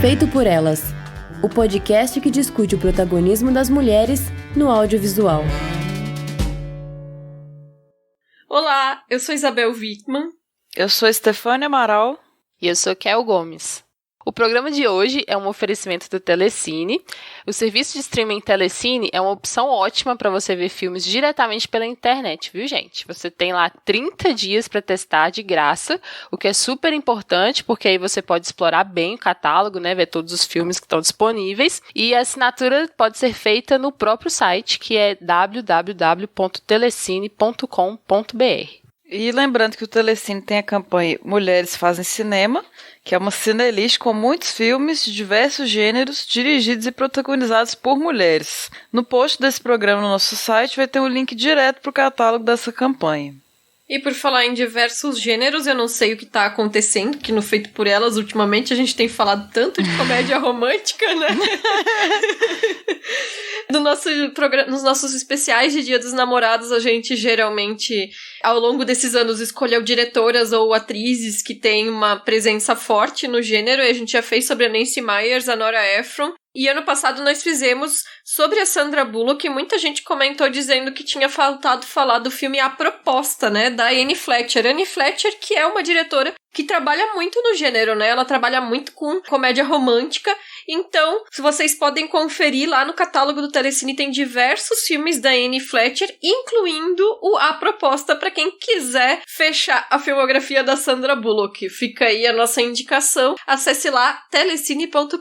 Feito por Elas, o podcast que discute o protagonismo das mulheres no audiovisual. Olá, eu sou Isabel Wittmann. Eu sou Estefânia Amaral. E eu sou Kel Gomes. O programa de hoje é um oferecimento do Telecine. O serviço de streaming Telecine é uma opção ótima para você ver filmes diretamente pela internet, viu, gente? Você tem lá 30 dias para testar de graça, o que é super importante, porque aí você pode explorar bem o catálogo, né, ver todos os filmes que estão disponíveis. E a assinatura pode ser feita no próprio site, que é www.telecine.com.br. E lembrando que o Telecine tem a campanha Mulheres Fazem Cinema, que é uma cinelist com muitos filmes de diversos gêneros, dirigidos e protagonizados por mulheres. No post desse programa no nosso site vai ter um link direto para o catálogo dessa campanha. E por falar em diversos gêneros, eu não sei o que tá acontecendo, que no Feito por Elas, ultimamente, a gente tem falado tanto de comédia romântica, né? Nos nossos especiais de Dia dos Namorados, a gente geralmente, ao longo desses anos, escolheu diretoras ou atrizes que têm uma presença forte no gênero, e a gente já fez sobre a Nancy Meyers, a Nora Ephron. E ano passado nós fizemos sobre a Sandra Bullock, e muita gente comentou dizendo que tinha faltado falar do filme A Proposta, né, da Anne Fletcher. Anne Fletcher, que é uma diretora que trabalha muito no gênero, né, ela trabalha muito com comédia romântica. Então, se vocês podem conferir lá no catálogo do Telecine, tem diversos filmes da Anne Fletcher, incluindo o A Proposta, para quem quiser fechar a filmografia da Sandra Bullock. Fica aí a nossa indicação, acesse lá telecine.com.br.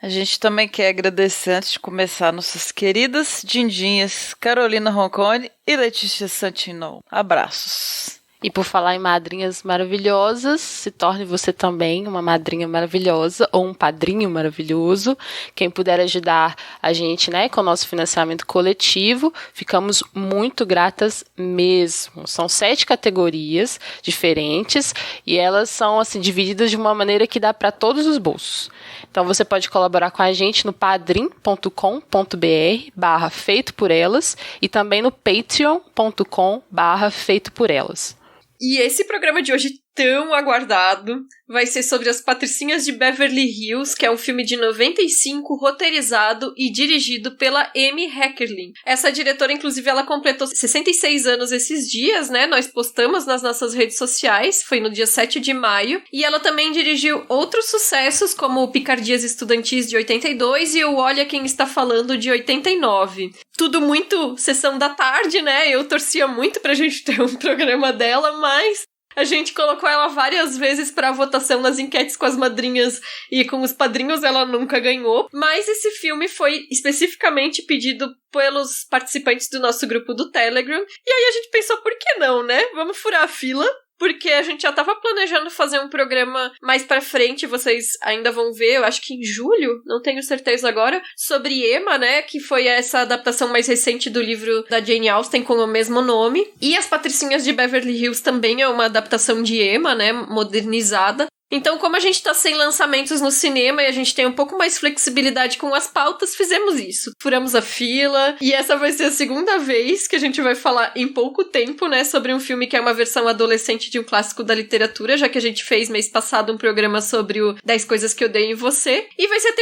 A gente também quer agradecer, antes de começar, nossas queridas dindinhas Carolina Roncone e Letícia Santino. Abraços. E por falar em madrinhas maravilhosas, se torne você também uma madrinha maravilhosa ou um padrinho maravilhoso. Quem puder ajudar a gente, né, com o nosso financiamento coletivo, ficamos muito gratas mesmo. São 7 categorias diferentes e elas são assim divididas de uma maneira que dá para todos os bolsos. Então você pode colaborar com a gente no padrim.com.br/feitoporelas e também no patreon.com/feitoporelas. E esse programa de hoje, tão aguardado, vai ser sobre As Patricinhas de Beverly Hills, que é um filme de 95, roteirizado e dirigido pela Amy Heckerling. Essa diretora, inclusive, ela completou 66 anos esses dias, né? Nós postamos nas nossas redes sociais, foi no dia 7 de maio. E ela também dirigiu outros sucessos, como o Picardias Estudantis, de 82, e o Olha Quem Está Falando, de 89. Tudo muito sessão da tarde, né? Eu torcia muito pra gente ter um programa dela, mas a gente colocou ela várias vezes pra votação nas enquetes com as madrinhas e com os padrinhos, ela nunca ganhou. Mas esse filme foi especificamente pedido pelos participantes do nosso grupo do Telegram. E aí a gente pensou, por que não, né? Vamos furar a fila. Porque a gente já tava planejando fazer um programa mais pra frente, vocês ainda vão ver, eu acho que em julho, não tenho certeza agora, sobre Emma, né, que foi essa adaptação mais recente do livro da Jane Austen com o mesmo nome. E As Patricinhas de Beverly Hills também é uma adaptação de Emma, né, modernizada. Então, como a gente tá sem lançamentos no cinema e a gente tem um pouco mais flexibilidade com as pautas, fizemos isso. Furamos a fila, e essa vai ser a segunda vez que a gente vai falar em pouco tempo, né, sobre um filme que é uma versão adolescente de um clássico da literatura, já que a gente fez mês passado um programa sobre o 10 Coisas que Eu Odeio em Você. E vai ser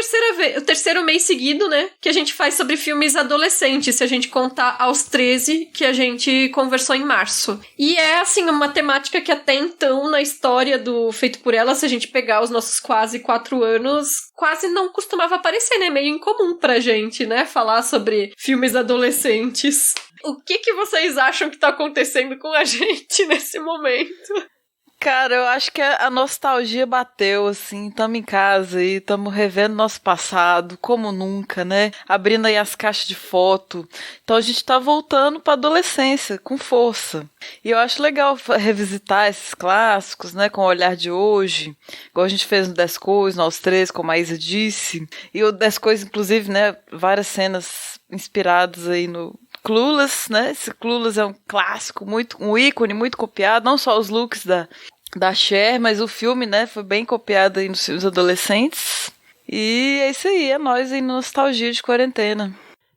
o terceiro mês seguido, né, que a gente faz sobre filmes adolescentes, se a gente contar aos 13 que a gente conversou em março. E é, assim, uma temática que até então, na história do Feito por Ela, se a gente pegar os nossos quase 4 anos, quase não costumava aparecer, né? Meio incomum pra gente, né? Falar sobre filmes adolescentes. O que vocês acham que tá acontecendo com a gente nesse momento? Cara, eu acho que a nostalgia bateu, assim, tamo em casa e tamo revendo nosso passado, como nunca, né? Abrindo aí as caixas de foto. Então a gente tá voltando pra adolescência, com força. E eu acho legal revisitar esses clássicos, né, com o olhar de hoje, igual a gente fez no 10 Coisas, nós três, como a Isa disse. E o 10 Coisas, inclusive, né, várias cenas inspiradas aí no Clueless, né? Esse Clueless é um clássico, um ícone muito copiado, não só os looks da Cher, mas o filme, né, foi bem copiado aí nos filmes adolescentes. E é isso aí, é nós em nostalgia de quarentena.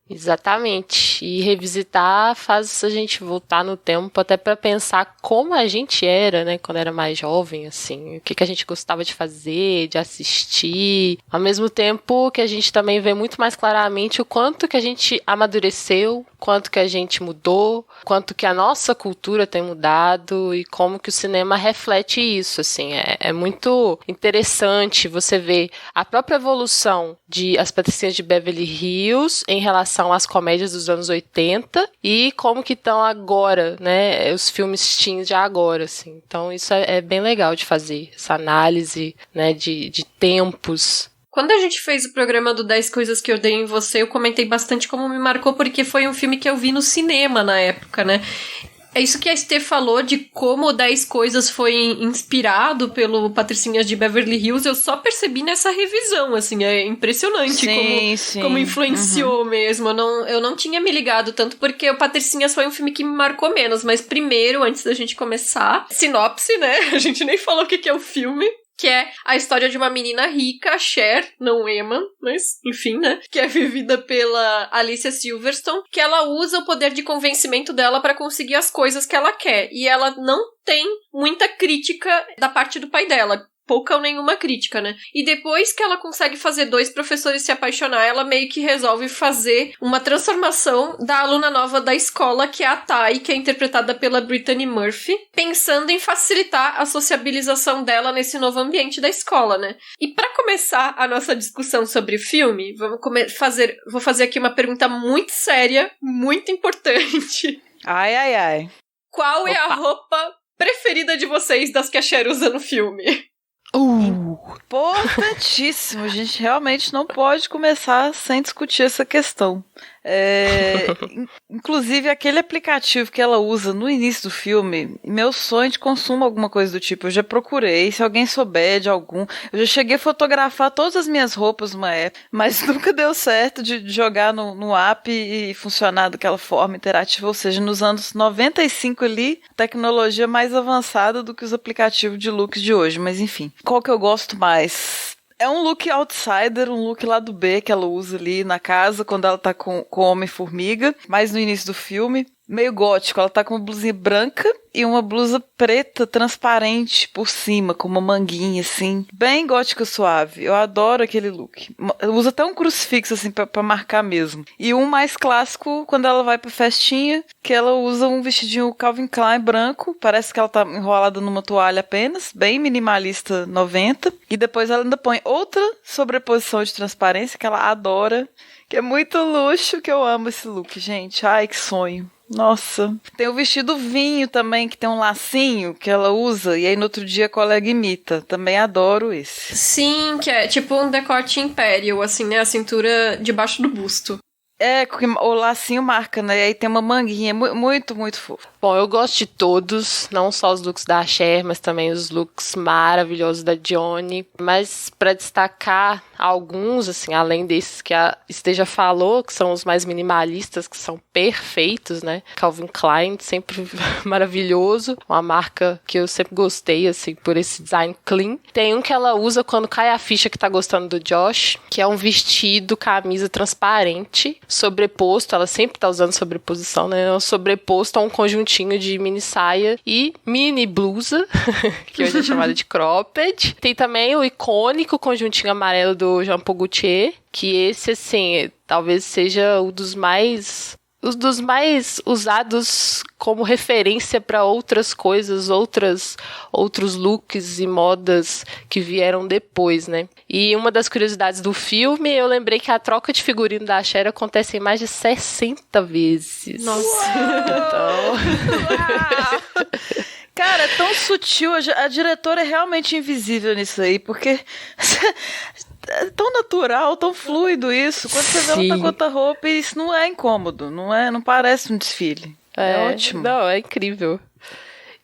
Exatamente. E revisitar faz a gente voltar no tempo até pra pensar como a gente era, né, quando era mais jovem, assim, o que a gente gostava de fazer, de assistir. Ao mesmo tempo que a gente também vê muito mais claramente o quanto que a gente amadureceu, quanto que a gente mudou, quanto que a nossa cultura tem mudado e como que o cinema reflete isso, assim. É muito interessante você ver a própria evolução de As Patricinhas de Beverly Hills em relação às comédias dos anos 80 e como que estão agora, né, os filmes teens de agora, assim. Então isso é bem legal de fazer, essa análise, né, de tempos. Quando a gente fez o programa do 10 Coisas que Eu Odeio em Você, eu comentei bastante como me marcou, porque foi um filme que eu vi no cinema na época, né? É isso que a Estê falou de como 10 Coisas foi inspirado pelo Patricinhas de Beverly Hills, eu só percebi nessa revisão, assim, é impressionante como influenciou mesmo. Eu não tinha me ligado tanto, porque o Patricinhas foi um filme que me marcou menos, mas primeiro, antes da gente começar, sinopse, né? A gente nem falou o que é o filme. Que é a história de uma menina rica, a Cher, não Emma, mas enfim, né? Que é vivida pela Alicia Silverstone, que ela usa o poder de convencimento dela pra conseguir as coisas que ela quer. E ela não tem muita crítica da parte do pai dela. Pouca ou nenhuma crítica, né? E depois que ela consegue fazer 2 professores se apaixonar, ela meio que resolve fazer uma transformação da aluna nova da escola, que é a Tai, que é interpretada pela Brittany Murphy, pensando em facilitar a sociabilização dela nesse novo ambiente da escola, né? E pra começar a nossa discussão sobre o filme, vou fazer aqui uma pergunta muito séria, muito importante. Ai. Qual é a roupa preferida de vocês das que a Cher usa no filme? Importantíssimo, a gente realmente não pode começar sem discutir essa questão. Inclusive, aquele aplicativo que ela usa no início do filme, meu sonho de consumo, alguma coisa do tipo, eu já procurei, se alguém souber de algum, eu já cheguei a fotografar todas as minhas roupas numa época, mas nunca deu certo de jogar no app e funcionar daquela forma interativa, ou seja, nos anos 95 ali, tecnologia mais avançada do que os aplicativos de looks de hoje, mas enfim. Qual que eu gosto mais? É um look outsider, um look lá do B que ela usa ali na casa quando ela tá com o Homem-Formiga, mais no início do filme. Meio gótico, ela tá com uma blusinha branca e uma blusa preta transparente por cima, com uma manguinha assim, bem gótica suave. Eu adoro aquele look. Usa até um crucifixo assim pra marcar mesmo. E um mais clássico, quando ela vai pra festinha, que ela usa um vestidinho Calvin Klein branco, parece que ela tá enrolada numa toalha apenas, bem minimalista 90. E depois ela ainda põe outra sobreposição de transparência que ela adora, que é muito luxo, que eu amo esse look, gente. Ai, que sonho. Nossa. Tem o vestido vinho também, que tem um lacinho que ela usa, e aí no outro dia a colega imita. Também adoro esse. Sim, que é tipo um decote imperial, assim, né? A cintura debaixo do busto. O lacinho marca, né? E aí tem uma manguinha, muito, muito fofo. Bom, eu gosto de todos, não só os looks da Cher, mas também os looks maravilhosos da Johnny. Mas para destacar alguns, assim, além desses que a Esteja falou, que são os mais minimalistas, que são perfeitos, né? Calvin Klein, sempre maravilhoso. Uma marca que eu sempre gostei, assim, por esse design clean. Tem um que ela usa quando cai a ficha que tá gostando do Josh, que é um vestido, camisa transparente, sobreposto, ela sempre tá usando sobreposição, né? Sobreposto a um conjuntinho de mini saia e mini blusa, que hoje é chamada de cropped. Tem também o icônico conjuntinho amarelo do Jean Paul Gaultier, que esse, assim, talvez seja um dos mais usados como referência para outras coisas, outros looks e modas que vieram depois, né? E uma das curiosidades do filme, eu lembrei que a troca de figurino da Cher acontece em mais de 60 vezes. Nossa! Então... Cara, é tão sutil, a diretora é realmente invisível nisso aí, porque... É tão natural, tão fluido isso. Quando você vê ela tá com outra roupa, isso não é incômodo, não parece um desfile. É ótimo. Não, é incrível.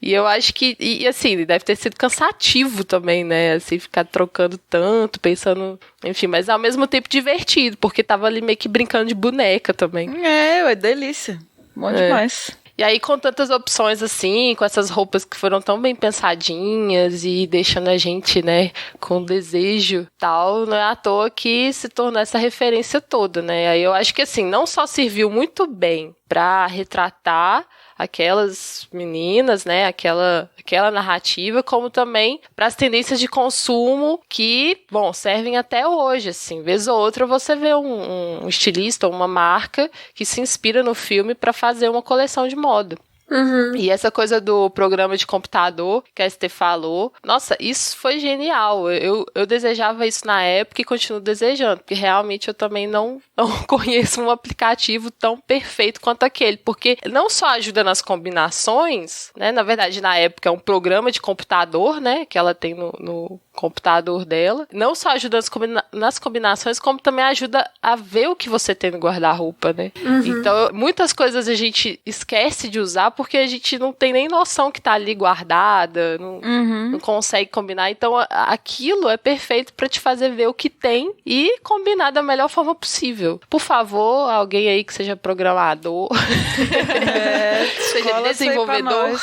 E eu acho que, e assim, deve ter sido cansativo também, né? Assim, ficar trocando tanto, pensando, enfim, mas ao mesmo tempo divertido, porque tava ali meio que brincando de boneca também. É delícia. Bom demais. E aí, com tantas opções assim, com essas roupas que foram tão bem pensadinhas e deixando a gente, né, com desejo tal, não é à toa que se tornou essa referência toda, né? Aí eu acho que, assim, não só serviu muito bem pra retratar aquelas meninas, né, aquela narrativa, como também para as tendências de consumo que, bom, servem até hoje, assim, vez ou outra você vê um estilista ou uma marca que se inspira no filme para fazer uma coleção de moda. Uhum. E essa coisa do programa de computador que a Esther falou, nossa, isso foi genial. Eu desejava isso na época e continuo desejando, porque realmente eu também não conheço um aplicativo tão perfeito quanto aquele, porque não só ajuda nas combinações, né? Na verdade, na época é um programa de computador, né? Que ela tem no computador dela. Não só ajuda nas combinações, como também ajuda a ver o que você tem no guarda-roupa, né? Uhum. Então, muitas coisas a gente esquece de usar porque a gente não tem nem noção que tá ali guardada, não consegue combinar. Então, aquilo é perfeito pra te fazer ver o que tem e combinar da melhor forma possível. Por favor, alguém aí que seja programador, seja desenvolvedor.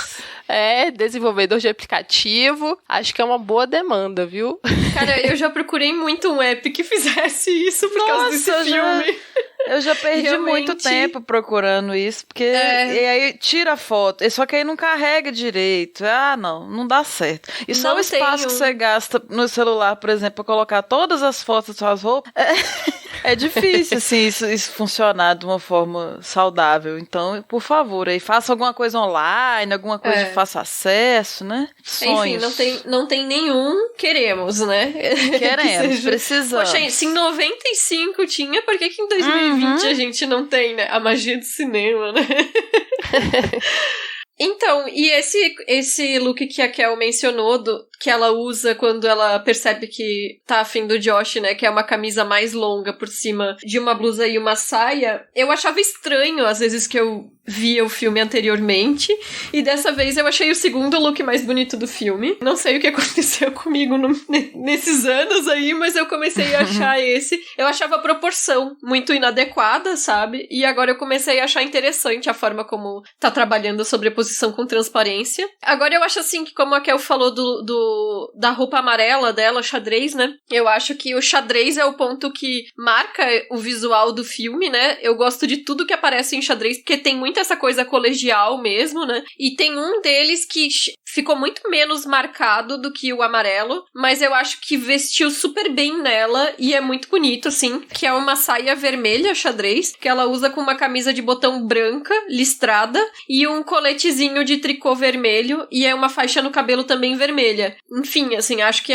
Desenvolvedor de aplicativo. Acho que é uma boa demanda, viu? Cara, eu já procurei muito um app que fizesse isso por causa desse filme. Eu já perdi Realmente. muito tempo procurando isso, porque e aí tira a foto, só que aí não carrega direito. Não dá certo. E só Não o espaço que você gasta no celular, por exemplo, pra colocar todas as fotos das suas roupas, é difícil, assim, isso funcionar de uma forma saudável. Então, por favor, aí faça alguma coisa online, alguma coisa de fácil acesso, né? Sonhos. Enfim, não tem nenhum, queremos, né? Queremos, precisamos. Poxa, se em 95 tinha, por que em 2020 a gente não tem, né? A magia do cinema, né? Então, e esse look que a Kel mencionou, que ela usa quando ela percebe que tá afim do Josh, né, que é uma camisa mais longa por cima de uma blusa e uma saia, eu achava estranho às vezes que eu via o filme anteriormente, e dessa vez eu achei o segundo look mais bonito do filme. Não sei o que aconteceu comigo nesses anos aí, mas eu comecei a achar esse. Eu achava a proporção muito inadequada, sabe? E agora eu comecei a achar interessante a forma como tá trabalhando a sobreposição com transparência. Agora eu acho assim que, como a Kel falou da roupa amarela dela, xadrez, né? Eu acho que o xadrez é o ponto que marca o visual do filme, né? Eu gosto de tudo que aparece em xadrez, porque tem muito essa coisa colegial mesmo, né? E tem um deles que ficou muito menos marcado do que o amarelo, mas eu acho que vestiu super bem nela e é muito bonito, assim, que é uma saia vermelha xadrez, que ela usa com uma camisa de botão branca, listrada, e um coletezinho de tricô vermelho, e é uma faixa no cabelo também vermelha. Enfim, assim, acho que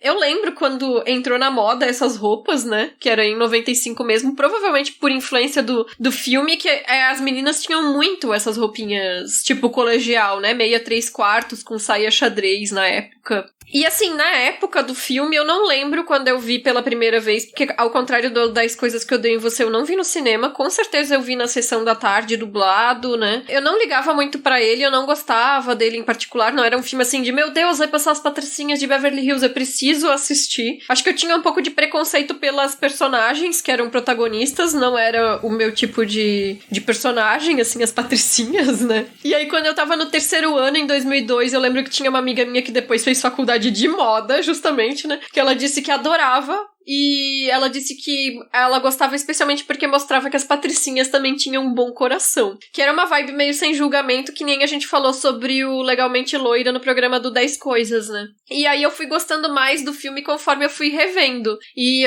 eu lembro quando entrou na moda essas roupas, né? Que era em 95 mesmo, provavelmente por influência do filme, que as meninas tinham muito essas roupinhas, tipo colegial, né? Meia 3/4 com saia xadrez na época. E assim, na época do filme, eu não lembro quando eu vi pela primeira vez, porque ao contrário das coisas que eu dei em você, eu não vi no cinema. Com certeza eu vi na sessão da tarde, dublado, né? Eu não ligava muito pra ele, eu não gostava dele em particular. Não era um filme assim de, meu Deus, vai passar as patricinhas de Beverly Hills, eu preciso assistir. Acho que eu tinha um pouco de preconceito pelas personagens que eram protagonistas, não era o meu tipo de personagem, assim, as patricinhas, né? E aí, quando eu tava no terceiro ano, em 2002, eu lembro que tinha uma amiga minha que depois fez faculdade de moda, justamente, né? Que ela disse que adorava. E ela disse que ela gostava especialmente porque mostrava que as patricinhas também tinham um bom coração. Que era uma vibe meio sem julgamento, que nem a gente falou sobre o Legalmente Loira no programa do 10 Coisas, né? E aí eu fui gostando mais do filme conforme eu fui revendo. E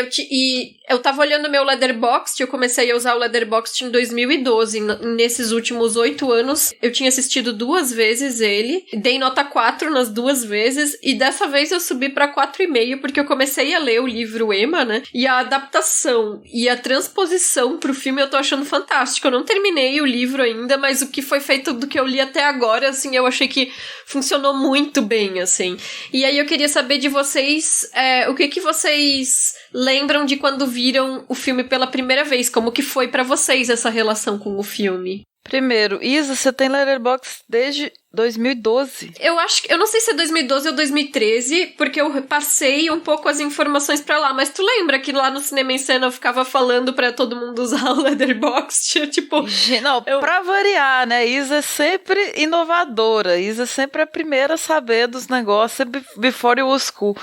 eu tava olhando meu Letterboxd, eu comecei a usar o Letterboxd em 2012. Nesses últimos 8 anos, eu tinha assistido 2 vezes ele. Dei nota 4 nas 2 vezes. E dessa vez eu subi pra 4,5, porque eu comecei a ler o livro Emma, né? E a adaptação e a transposição pro filme eu tô achando fantástico. Eu não terminei o livro ainda, mas o que foi feito do que eu li até agora, assim, eu achei que funcionou muito bem, assim. E aí eu queria saber de vocês, o que vocês lembram de quando viram o filme pela primeira vez? Como que foi pra vocês essa relação com o filme? Primeiro, Isa, você tem Letterboxd desde 2012. Eu não sei se é 2012 ou 2013, porque eu passei um pouco as informações pra lá, mas tu lembra que lá no Cinema em Cena eu ficava falando pra todo mundo usar o Letterboxd? Tipo... Não, pra variar, né? Isa é sempre inovadora. Isa sempre é a primeira a saber dos negócios before you was cool.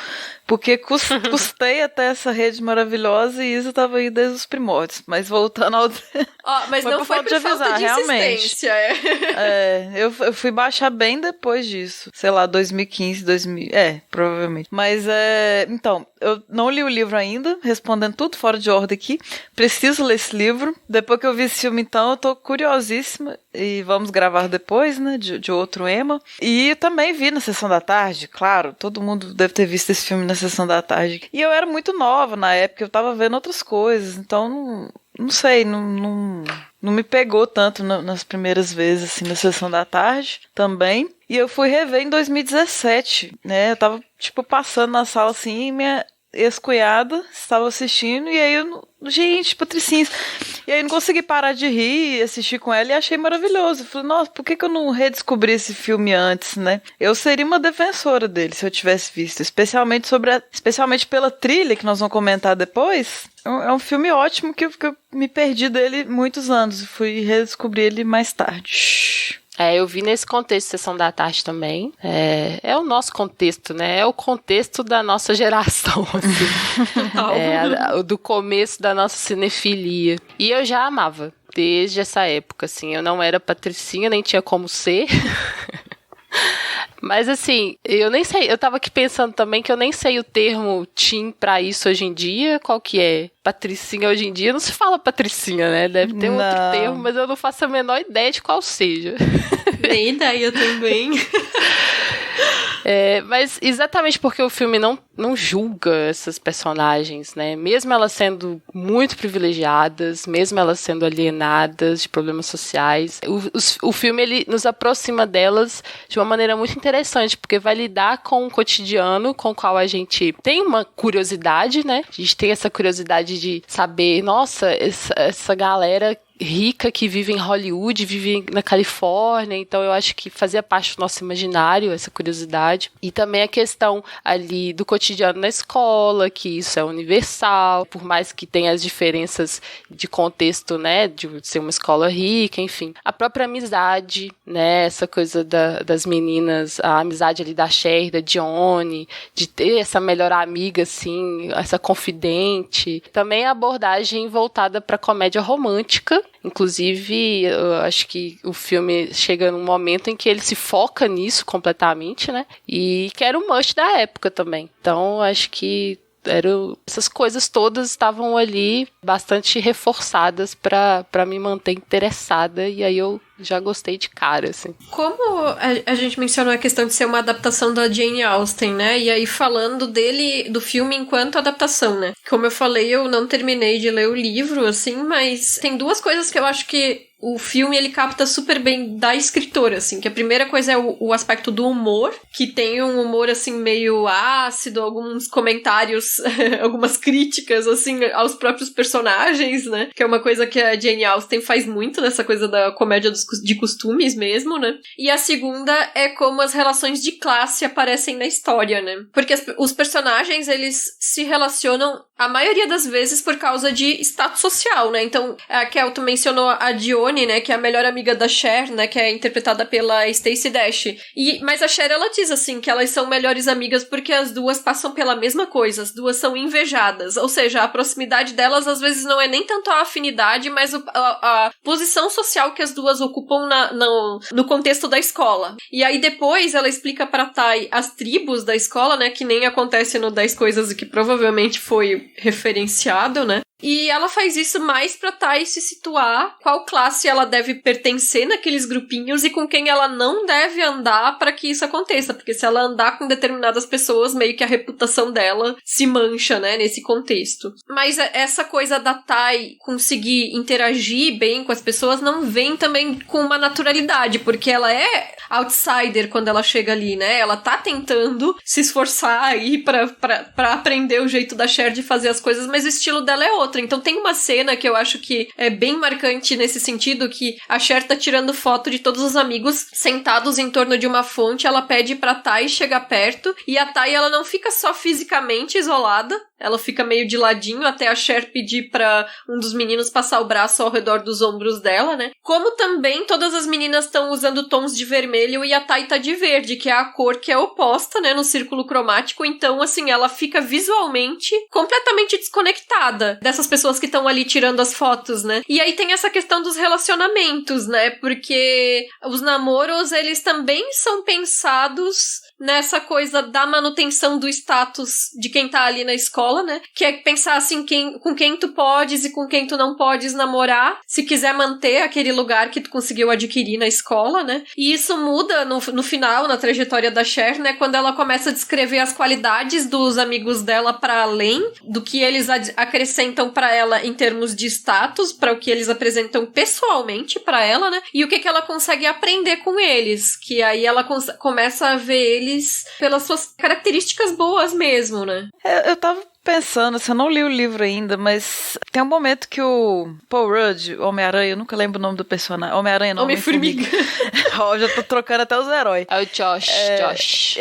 Porque custei até essa rede maravilhosa e Isa tava aí desde os primórdios. Mas voltando ao... mas não foi por falta de insistência. Eu fui baixar bem depois disso. Sei lá, 2015, provavelmente. Mas, então, eu não li o livro ainda, respondendo tudo fora de ordem aqui. Preciso ler esse livro. Depois que eu vi esse filme, então, eu tô curiosíssima. E vamos gravar depois, né, de outro Ema. E também vi na Sessão da Tarde, claro. Todo mundo deve ter visto esse filme na Sessão da Tarde. E eu era muito nova na época, eu tava vendo outras coisas. Então, não sei, não me pegou tanto nas primeiras vezes, assim, na Sessão da Tarde também. E eu fui rever em 2017, né? Eu tava, tipo, passando na sala, assim, e minha ex-cunhada estava assistindo, e aí gente, Patricinha. E aí eu não consegui parar de rir e assistir com ela, e achei maravilhoso. Eu falei, nossa, por que eu não redescobri esse filme antes, né? Eu seria uma defensora dele se eu tivesse visto, especialmente pela trilha, que nós vamos comentar depois. É um filme ótimo que eu me perdi dele muitos anos e fui redescobrir ele mais tarde. Eu vi nesse contexto Sessão da Tarde também. É o nosso contexto, né? É o contexto da nossa geração, assim. Do começo da nossa cinefilia. E eu já amava, desde essa época, assim. Eu não era patricinha, nem tinha como ser. Mas assim, eu nem sei, eu tava aqui pensando também que eu nem sei o termo teen pra isso hoje em dia, qual que é? Patricinha hoje em dia, não se fala patricinha, né? Deve ter outro termo, mas eu não faço a menor ideia de qual seja. Nem ideia também. Mas exatamente porque o filme não julga essas personagens, né? Mesmo elas sendo muito privilegiadas, mesmo elas sendo alienadas de problemas sociais, o filme ele nos aproxima delas de uma maneira muito interessante, porque vai lidar com um cotidiano com o qual a gente tem uma curiosidade, né? A gente tem essa curiosidade de saber, nossa, essa galera rica que vive em Hollywood, vive na Califórnia, então eu acho que fazia parte do nosso imaginário essa curiosidade. E também a questão ali do cotidiano na escola, que isso é universal, por mais que tenha as diferenças de contexto, né, de ser uma escola rica, enfim. A própria amizade, né, essa coisa das meninas, a amizade ali da Cher, da Dione, de ter essa melhor amiga, assim, essa confidente. Também a abordagem voltada para comédia romântica. Inclusive, eu acho que o filme chega num momento em que ele se foca nisso completamente, né? E que era um must da época também. Então, acho que essas coisas todas estavam ali bastante reforçadas para me manter interessada, e aí eu já gostei de cara, assim. Como a gente mencionou a questão de ser uma adaptação da Jane Austen, né? E aí falando do filme enquanto adaptação, né? Como eu falei, eu não terminei de ler o livro, assim, mas tem duas coisas que eu acho que o filme, ele capta super bem da escritora, assim, que a primeira coisa é o aspecto do humor, que tem um humor, assim, meio ácido, alguns comentários, algumas críticas, assim, aos próprios personagens, né, que é uma coisa que a Jane Austen faz muito, nessa coisa da comédia de costumes mesmo, né, e a segunda é como as relações de classe aparecem na história, né, porque os personagens, eles se relacionam, a maioria das vezes, por causa de status social, né, então, a Kelton mencionou a Dione, né, que é a melhor amiga da Cher, né, que é interpretada pela Stacey Dash. Mas a Cher, ela diz, assim, que elas são melhores amigas porque as duas passam pela mesma coisa, as duas são invejadas. Ou seja, a proximidade delas, às vezes, não é nem tanto a afinidade, mas a posição social que as duas ocupam no contexto da escola. E aí, depois, ela explica pra Tai as tribos da escola, né, que nem acontece no 10 Coisas e que provavelmente foi referenciado, né. E ela faz isso mais pra Tai se situar qual classe ela deve pertencer naqueles grupinhos e com quem ela não deve andar para que isso aconteça. Porque se ela andar com determinadas pessoas, meio que a reputação dela se mancha, né, nesse contexto. Mas essa coisa da Tai conseguir interagir bem com as pessoas não vem também com uma naturalidade, porque ela é outsider quando ela chega ali, né? Ela tá tentando se esforçar aí pra aprender o jeito da Cher de fazer as coisas, mas o estilo dela é outro. outra. Então tem uma cena que eu acho que é bem marcante nesse sentido, que a Cher tá tirando foto de todos os amigos sentados em torno de uma fonte, ela pede pra Tai chegar perto, e a Tai, ela não fica só fisicamente isolada, ela fica meio de ladinho até a Cher pedir pra um dos meninos passar o braço ao redor dos ombros dela, né? Como também todas as meninas estão usando tons de vermelho e a Tai tá de verde, que é a cor que é oposta, né, no círculo cromático. Então, assim, ela fica visualmente completamente desconectada dessas pessoas que estão ali tirando as fotos, né? E aí tem essa questão dos relacionamentos, né? Porque os namoros, eles também são pensados nessa coisa da manutenção do status de quem tá ali na escola, né? Que é pensar assim, com quem tu podes e com quem tu não podes namorar, se quiser manter aquele lugar que tu conseguiu adquirir na escola, né? E isso muda no final, na trajetória da Cher, né? Quando ela começa a descrever as qualidades dos amigos dela para além do que eles acrescentam para ela em termos de status, para o que eles apresentam pessoalmente para ela, né? E o que ela consegue aprender com eles, que aí ela começa a ver eles pelas suas características boas mesmo, né? Eu tava pensando, assim, eu não li o livro ainda, mas tem um momento que o Paul Rudd, Homem-Aranha, eu nunca lembro o nome do personagem. Homem-Aranha não, Homem-Formiga. Ó, já tô trocando até os heróis. É o Josh.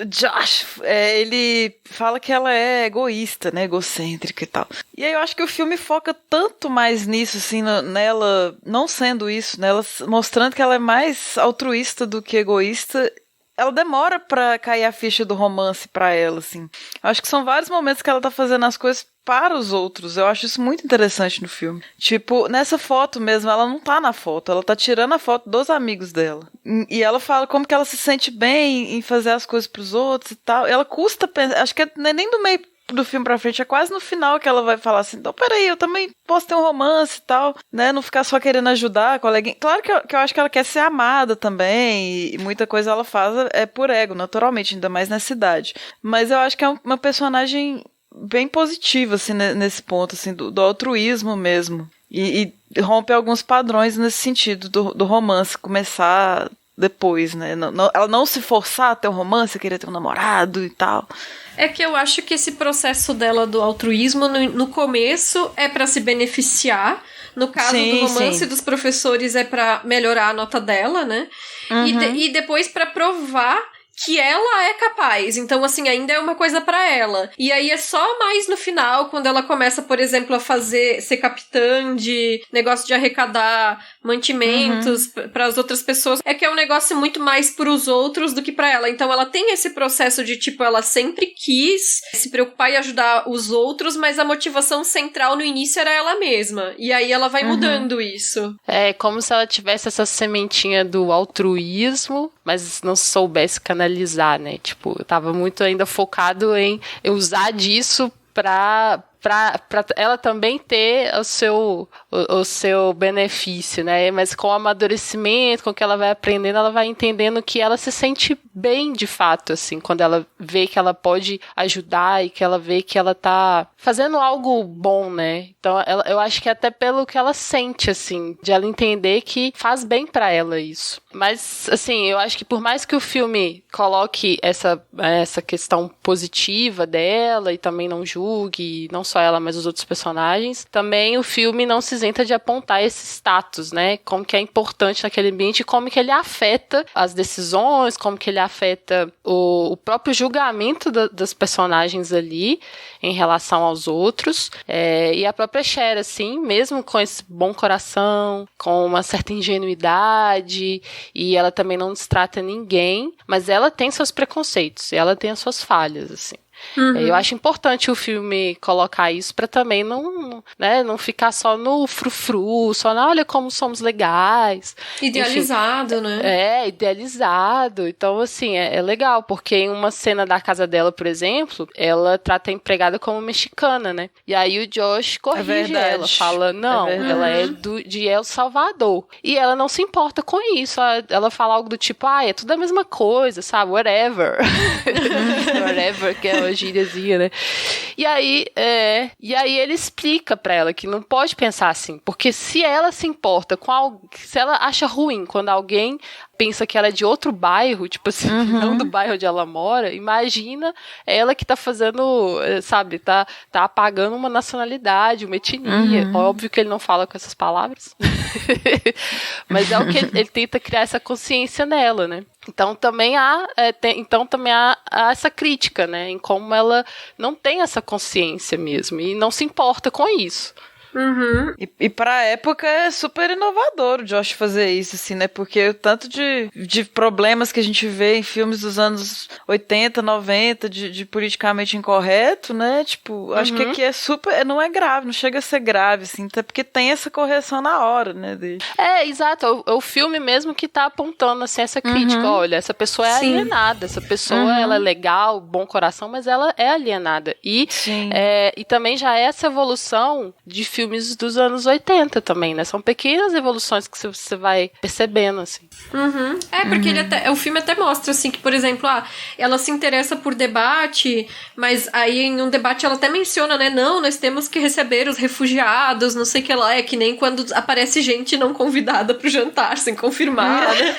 O Josh. Ele fala que ela é egoísta, né? Egocêntrica e tal. E aí eu acho que o filme foca tanto mais nisso, assim, nela não sendo isso, nela mostrando que ela é mais altruísta do que egoísta. Ela demora pra cair a ficha do romance pra ela, assim. Eu acho que são vários momentos que ela tá fazendo as coisas para os outros. Eu acho isso muito interessante no filme. Tipo, nessa foto mesmo, ela não tá na foto. Ela tá tirando a foto dos amigos dela. E ela fala como que ela se sente bem em fazer as coisas pros outros e tal. Ela custa pensar... Acho que não é nem do meio do filme pra frente, é quase no final que ela vai falar assim, então peraí, eu também posso ter um romance e tal, né, não ficar só querendo ajudar a coleguinha. Claro que eu acho que ela quer ser amada também, e muita coisa ela faz por ego, naturalmente, ainda mais nessa idade. Mas eu acho que é uma personagem bem positiva, assim, nesse ponto, assim, do altruísmo mesmo, e rompe alguns padrões nesse sentido do romance começar depois, né, ela não se forçar a ter um romance, querer ter um namorado e tal. É que eu acho que esse processo dela do altruísmo, no começo, é pra se beneficiar. No caso do romance dos professores, é pra melhorar a nota dela, né? Uhum. E depois pra provar que ela é capaz. Então, assim, ainda é uma coisa pra ela. E aí é só mais no final, quando ela começa, por exemplo, a ser capitã de negócio de arrecadar mantimentos para as outras pessoas, é que é um negócio muito mais pros outros do que pra ela. Então ela tem esse processo de, tipo, ela sempre quis se preocupar e ajudar os outros, mas a motivação central no início era ela mesma. E aí ela vai mudando isso. É como se ela tivesse essa sementinha do altruísmo, mas não soubesse canalizar, né? Tipo, eu tava muito ainda focado em usar disso pra ela também ter o seu benefício, né? Mas com o amadurecimento, com o que ela vai aprendendo, ela vai entendendo que ela se sente bem, de fato, assim, quando ela vê que ela pode ajudar e que ela vê que ela tá fazendo algo bom, né? Então, eu acho que até pelo que ela sente, assim, de ela entender que faz bem pra ela isso. Mas, assim, eu acho que por mais que o filme coloque essa questão positiva dela e também não julgue, não só ela, mas os outros personagens, também o filme não se isenta de apontar esse status, né? Como que é importante naquele ambiente e como que ele afeta as decisões, como que ele afeta o próprio julgamento das personagens ali em relação aos outros. E a própria Cher, assim, mesmo com esse bom coração, com uma certa ingenuidade, e ela também não destrata ninguém, mas ela tem seus preconceitos, e ela tem as suas falhas, assim. Eu acho importante o filme colocar isso pra também não ficar só no frufru, só na olha como somos legais. Idealizado, enfim, né? Idealizado. Então, assim, é legal, porque em uma cena da casa dela, por exemplo, ela trata a empregada como mexicana, né? E aí o Josh corrige ela, fala, não, ela é de El Salvador. E ela não se importa com isso. Ela fala algo do tipo, é tudo a mesma coisa, sabe? Whatever. Whatever, que é uma gíriazinha, né? E aí ele explica pra ela que não pode pensar assim, porque se ela se importa se ela acha ruim quando alguém pensa que ela é de outro bairro, tipo assim, não do bairro onde ela mora, imagina ela que tá fazendo, sabe, tá apagando uma nacionalidade, uma etnia. Óbvio que ele não fala com essas palavras, mas é o que ele tenta criar essa consciência nela, né? Então também há essa crítica, né, em como ela não tem essa consciência mesmo e não se importa com isso. E pra época é super inovador o Josh fazer isso, assim, né? Porque o tanto de problemas que a gente vê em filmes dos anos 80, 90, de politicamente incorreto, né? Tipo, acho que aqui é super... Não é grave, não chega a ser grave, assim, até porque tem essa correção na hora, né? Exato. É o filme mesmo que tá apontando, assim, essa crítica. Olha, essa pessoa é alienada. Essa pessoa, ela é legal, bom coração, mas ela é alienada. E também já é essa evolução de filmes dos anos 80 também, né? São pequenas evoluções que você vai percebendo, assim. Porque o filme até mostra, assim, que, por exemplo, ela se interessa por debate, mas aí em um debate ela até menciona, né? Não, nós temos que receber os refugiados, não sei o que lá. É que nem quando aparece gente não convidada pro jantar, sem confirmar, né?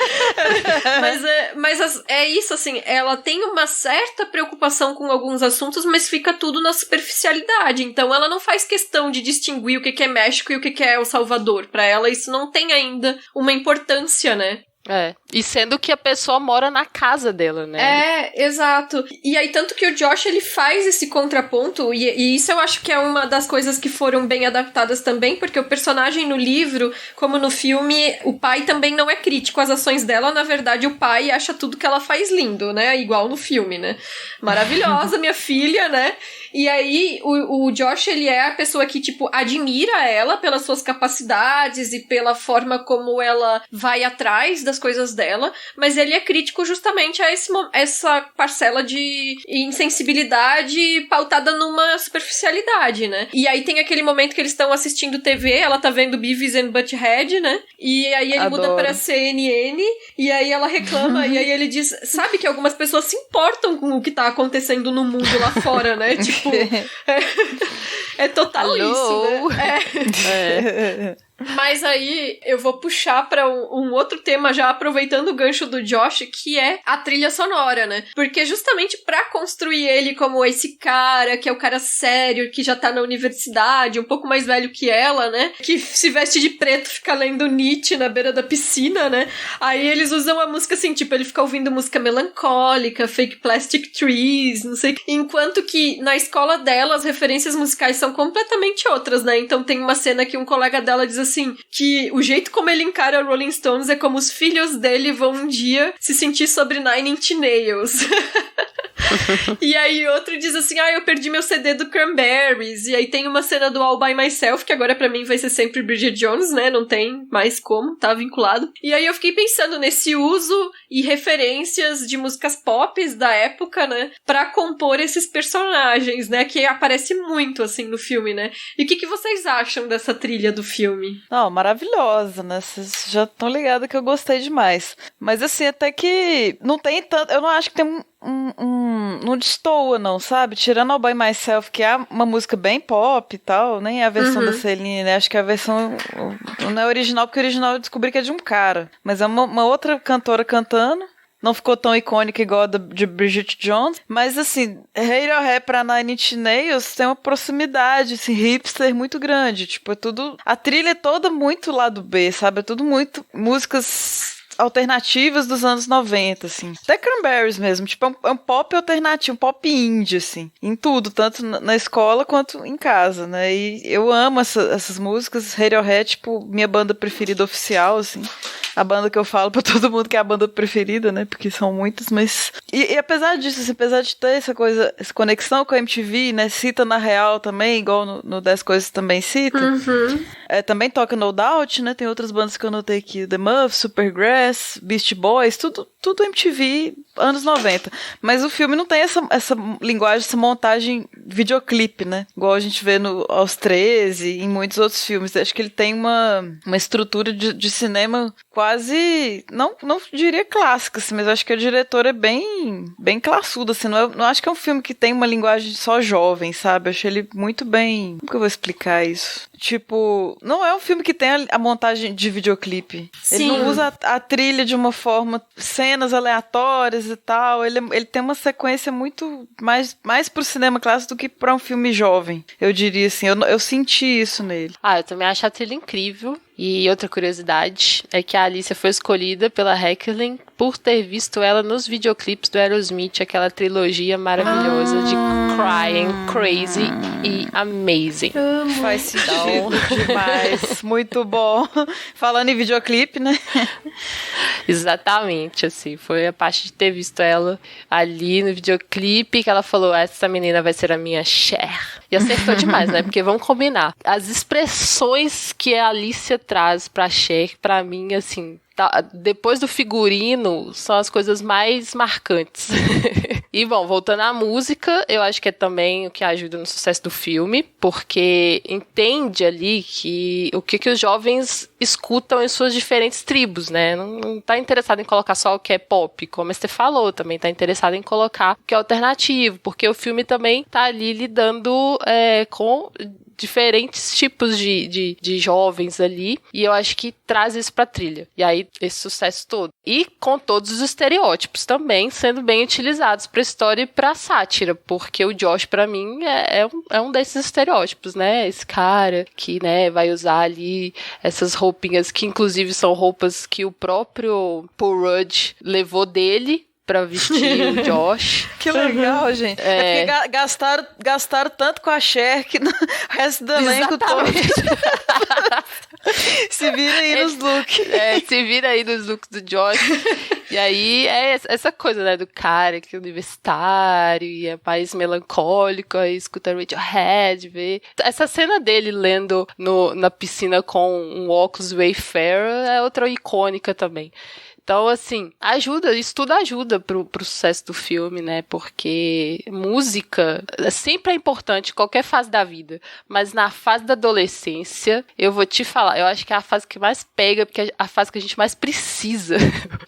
mas é isso, assim, ela tem uma certa preocupação com alguns assuntos, mas fica tudo na superficialidade. Então ela não faz questão de distinguir o que é México e o que é El Salvador. Pra ela isso não tem ainda uma importância, né? E sendo que a pessoa mora na casa dela, né? Exato. E aí, tanto que o Josh, ele faz esse contraponto, e isso eu acho que é uma das coisas que foram bem adaptadas também, porque o personagem no livro, como no filme, o pai também não é crítico às ações dela, na verdade o pai acha tudo que ela faz lindo, né? Igual no filme, né? Maravilhosa, minha filha, né? E aí, o Josh, ele é a pessoa que, tipo, admira ela pelas suas capacidades e pela forma como ela vai atrás das coisas dela, mas ele é crítico justamente a essa parcela de insensibilidade pautada numa superficialidade, né? E aí tem aquele momento que eles estão assistindo TV, ela tá vendo Beavis and Butthead, né? E aí ele muda pra CNN, e aí ela reclama, e aí ele diz, sabe que algumas pessoas se importam com o que tá acontecendo no mundo lá fora, né? Tipo, é total isso, né? Mas aí eu vou puxar pra um outro tema, já aproveitando o gancho do Josh, que é a trilha sonora, né? Porque justamente pra construir ele como esse cara, que é o cara sério, que já tá na universidade, um pouco mais velho que ela, né? Que se veste de preto, fica lendo Nietzsche na beira da piscina, né? Aí eles usam a música assim, tipo, ele fica ouvindo música melancólica, Fake Plastic Trees, não sei. Enquanto que na escola dela as referências musicais são completamente outras, né? Então tem uma cena que um colega dela diz assim, que o jeito como ele encara Rolling Stones é como os filhos dele vão um dia se sentir sobre Nine Inch Nails. E aí outro diz assim, eu perdi meu CD do Cranberries. E aí tem uma cena do All By Myself, que agora pra mim vai ser sempre Bridget Jones, né? Não tem mais como, tá vinculado. E aí eu fiquei pensando nesse uso e referências de músicas pop da época, né? Pra compor esses personagens, né? Que aparece muito, assim, no filme, né? E o que vocês acham dessa trilha do filme? Não, maravilhosa, né? Vocês já estão ligados que eu gostei demais. Mas assim, até que não tem tanto... Eu não acho que tem não destoa, não, sabe? Tirando All By Myself, que é uma música bem pop e tal, nem é a versão da Celine, né? Acho que a versão não é original, porque o original eu descobri que é de um cara. Mas é uma outra cantora cantando. Não ficou tão icônica igual a de Bridget Jones. Mas, assim, Radiohead pra Nine Inch Nails tem uma proximidade, assim, hipster muito grande. Tipo, é tudo... A trilha é toda muito lado B, sabe? É tudo muito músicas alternativas dos anos 90, assim. Até Cranberries mesmo, tipo, é um pop alternativo, um pop indie, assim. Em tudo, tanto na escola quanto em casa, né? E eu amo essas músicas. Radiohead, tipo, minha banda preferida oficial, assim. A banda que eu falo pra todo mundo que é a banda preferida, né? Porque são muitas, mas... E apesar disso, assim, apesar de ter essa conexão com a MTV, né? Cita na real também, igual no 10 Coisas também cita. Também toca No Doubt, né? Tem outras bandas que eu notei aqui. The Muffs, Supergrass, Beast Boys, tudo MTV, anos 90. Mas o filme não tem essa linguagem, essa montagem videoclipe, né? Igual a gente vê aos 13 e em muitos outros filmes. Acho que ele tem uma estrutura de cinema quase, não diria clássica, assim, mas acho que a diretora é bem classuda, assim. Não acho que é um filme que tem uma linguagem só jovem, sabe? Eu achei ele muito bem... Como que eu vou explicar isso? Tipo, não é um filme que tem a montagem de videoclipe. Sim. Ele não usa a trilha de uma forma, cenas aleatórias e tal. Ele tem uma sequência muito mais pro cinema clássico do que pra um filme jovem. Eu diria assim, eu senti isso nele. Eu também acho a trilha incrível. E outra curiosidade é que a Alicia foi escolhida pela Heckerling por ter visto ela nos videoclipes do Aerosmith, aquela trilogia maravilhosa de Crying, Crazy e Amazing. Faz sentido demais. Muito bom. Falando em videoclipe, né? Exatamente, assim. Foi a parte de ter visto ela ali no videoclipe que ela falou, essa menina vai ser a minha Cher. E acertou demais, né? Porque vamos combinar. As expressões que a Alicia traz pra Cher, pra mim, assim... depois do figurino, são as coisas mais marcantes. E, bom, voltando à música, eu acho que é também o que ajuda no sucesso do filme, porque entende ali o que os jovens escutam em suas diferentes tribos, né? Não tá interessado em colocar só o que é pop, como você falou, também tá interessado em colocar o que é alternativo, porque o filme também tá ali lidando com... diferentes tipos de jovens ali, e eu acho que traz isso pra trilha. E aí, esse sucesso todo. E com todos os estereótipos também sendo bem utilizados pra história e pra sátira, porque o Josh, pra mim, é um desses estereótipos, né? Esse cara que, né, vai usar ali essas roupinhas que, inclusive, são roupas que o próprio Paul Rudd levou dele pra vestir o Josh. Que legal, gente. É porque gastaram tanto com a Cher que o resto do elenco todo se vira aí nos looks. Se vira aí nos looks do Josh. E aí é essa coisa, né, do cara que é universitário e é mais melancólico, aí escuta Radiohead, vê. Essa cena dele lendo na piscina com um óculos Wayfarer é outra icônica também. Então, assim, isso tudo ajuda pro sucesso do filme, né? Porque música sempre é importante em qualquer fase da vida. Mas na fase da adolescência, eu vou te falar, eu acho que é a fase que mais pega, porque é a fase que a gente mais precisa.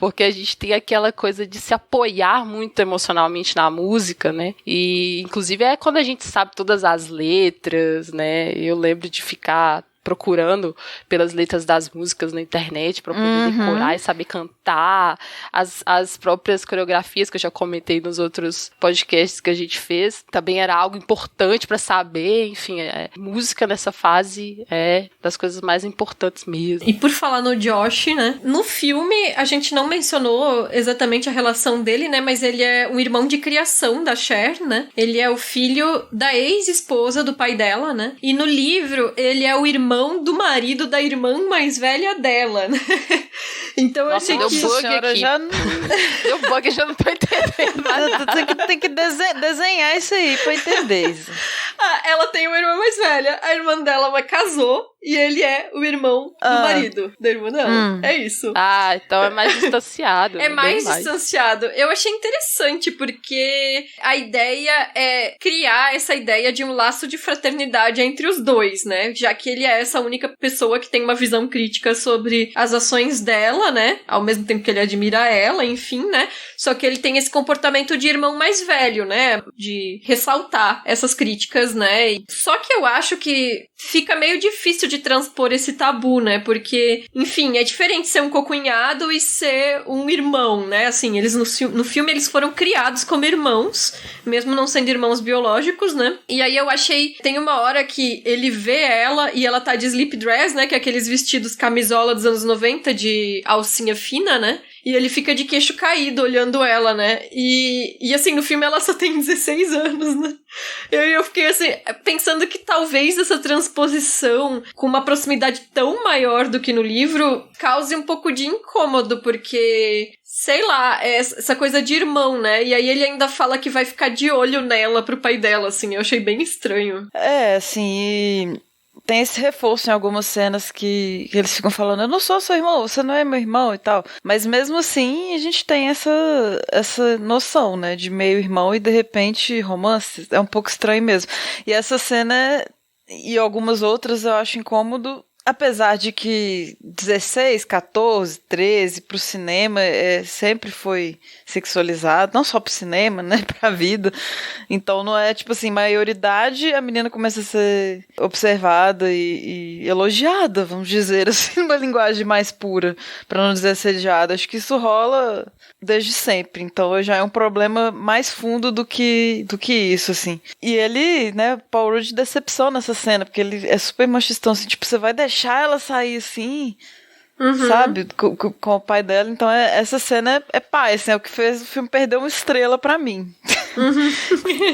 Porque a gente tem aquela coisa de se apoiar muito emocionalmente na música, né? E, inclusive, é quando a gente sabe todas as letras, né? Eu lembro de ficar procurando pelas letras das músicas na internet para poder decorar e saber cantar, as próprias coreografias que eu já comentei nos outros podcasts que a gente fez, também era algo importante para saber, enfim, música nessa fase é das coisas mais importantes mesmo. E por falar no Josh, né, no filme a gente não mencionou exatamente a relação dele, né, mas ele é um irmão de criação da Cher, né, ele é o filho da ex-esposa do pai dela, né, e no livro ele é o irmão do marido da irmã mais velha dela, né? Então eu achei que... Deu bug aqui. Deu bug, já não tô entendendo nada. Tem que desenhar isso aí pra entender isso. Ela tem uma irmã mais velha, a irmã dela casou e ele é o irmão do marido da irmã dela. É isso. Então é mais distanciado. É mais distanciado. Eu achei interessante porque a ideia é criar essa ideia de um laço de fraternidade entre os dois, né? Já que ele é essa única pessoa que tem uma visão crítica sobre as ações dela, né? Ao mesmo tempo que ele admira ela, enfim, né? Só que ele tem esse comportamento de irmão mais velho, né? De ressaltar essas críticas, né? Só que eu acho que fica meio difícil de transpor esse tabu, né? Porque, enfim, é diferente ser um cocunhado e ser um irmão, né? Assim, eles no filme eles foram criados como irmãos, mesmo não sendo irmãos biológicos, né? E aí eu achei... Tem uma hora que ele vê ela e ela tá de slip dress, né? Que é aqueles vestidos camisola dos anos 90 de alcinha fina, né? E ele fica de queixo caído olhando ela, né? E assim, no filme ela só tem 16 anos, né? Eu fiquei assim, pensando que talvez essa transposição com uma proximidade tão maior do que no livro cause um pouco de incômodo, porque... sei lá, essa coisa de irmão, né? E aí ele ainda fala que vai ficar de olho nela pro pai dela, assim. Eu achei bem estranho. Assim... tem esse reforço em algumas cenas que eles ficam falando, eu não sou seu irmão, você não é meu irmão e tal. Mas mesmo assim, a gente tem essa noção, né, de meio irmão e de repente romance. É um pouco estranho mesmo. E essa cena e algumas outras eu acho incômodo, apesar de que 16, 14, 13 pro cinema sempre foi sexualizado, não só pro cinema, né, pra vida. Então não é, tipo assim, maioridade, a menina começa a ser observada e elogiada, vamos dizer assim, numa linguagem mais pura, pra não dizer assediada. Acho que isso rola desde sempre, então já é um problema mais fundo do que isso, assim. E ele, né, Paul Rudd decepciona nessa cena, porque ele é super machistão, assim, tipo, você vai deixar ela sair assim, sabe, com o pai dela. Então essa cena é pai, assim, é o que fez o filme perder uma estrela pra mim.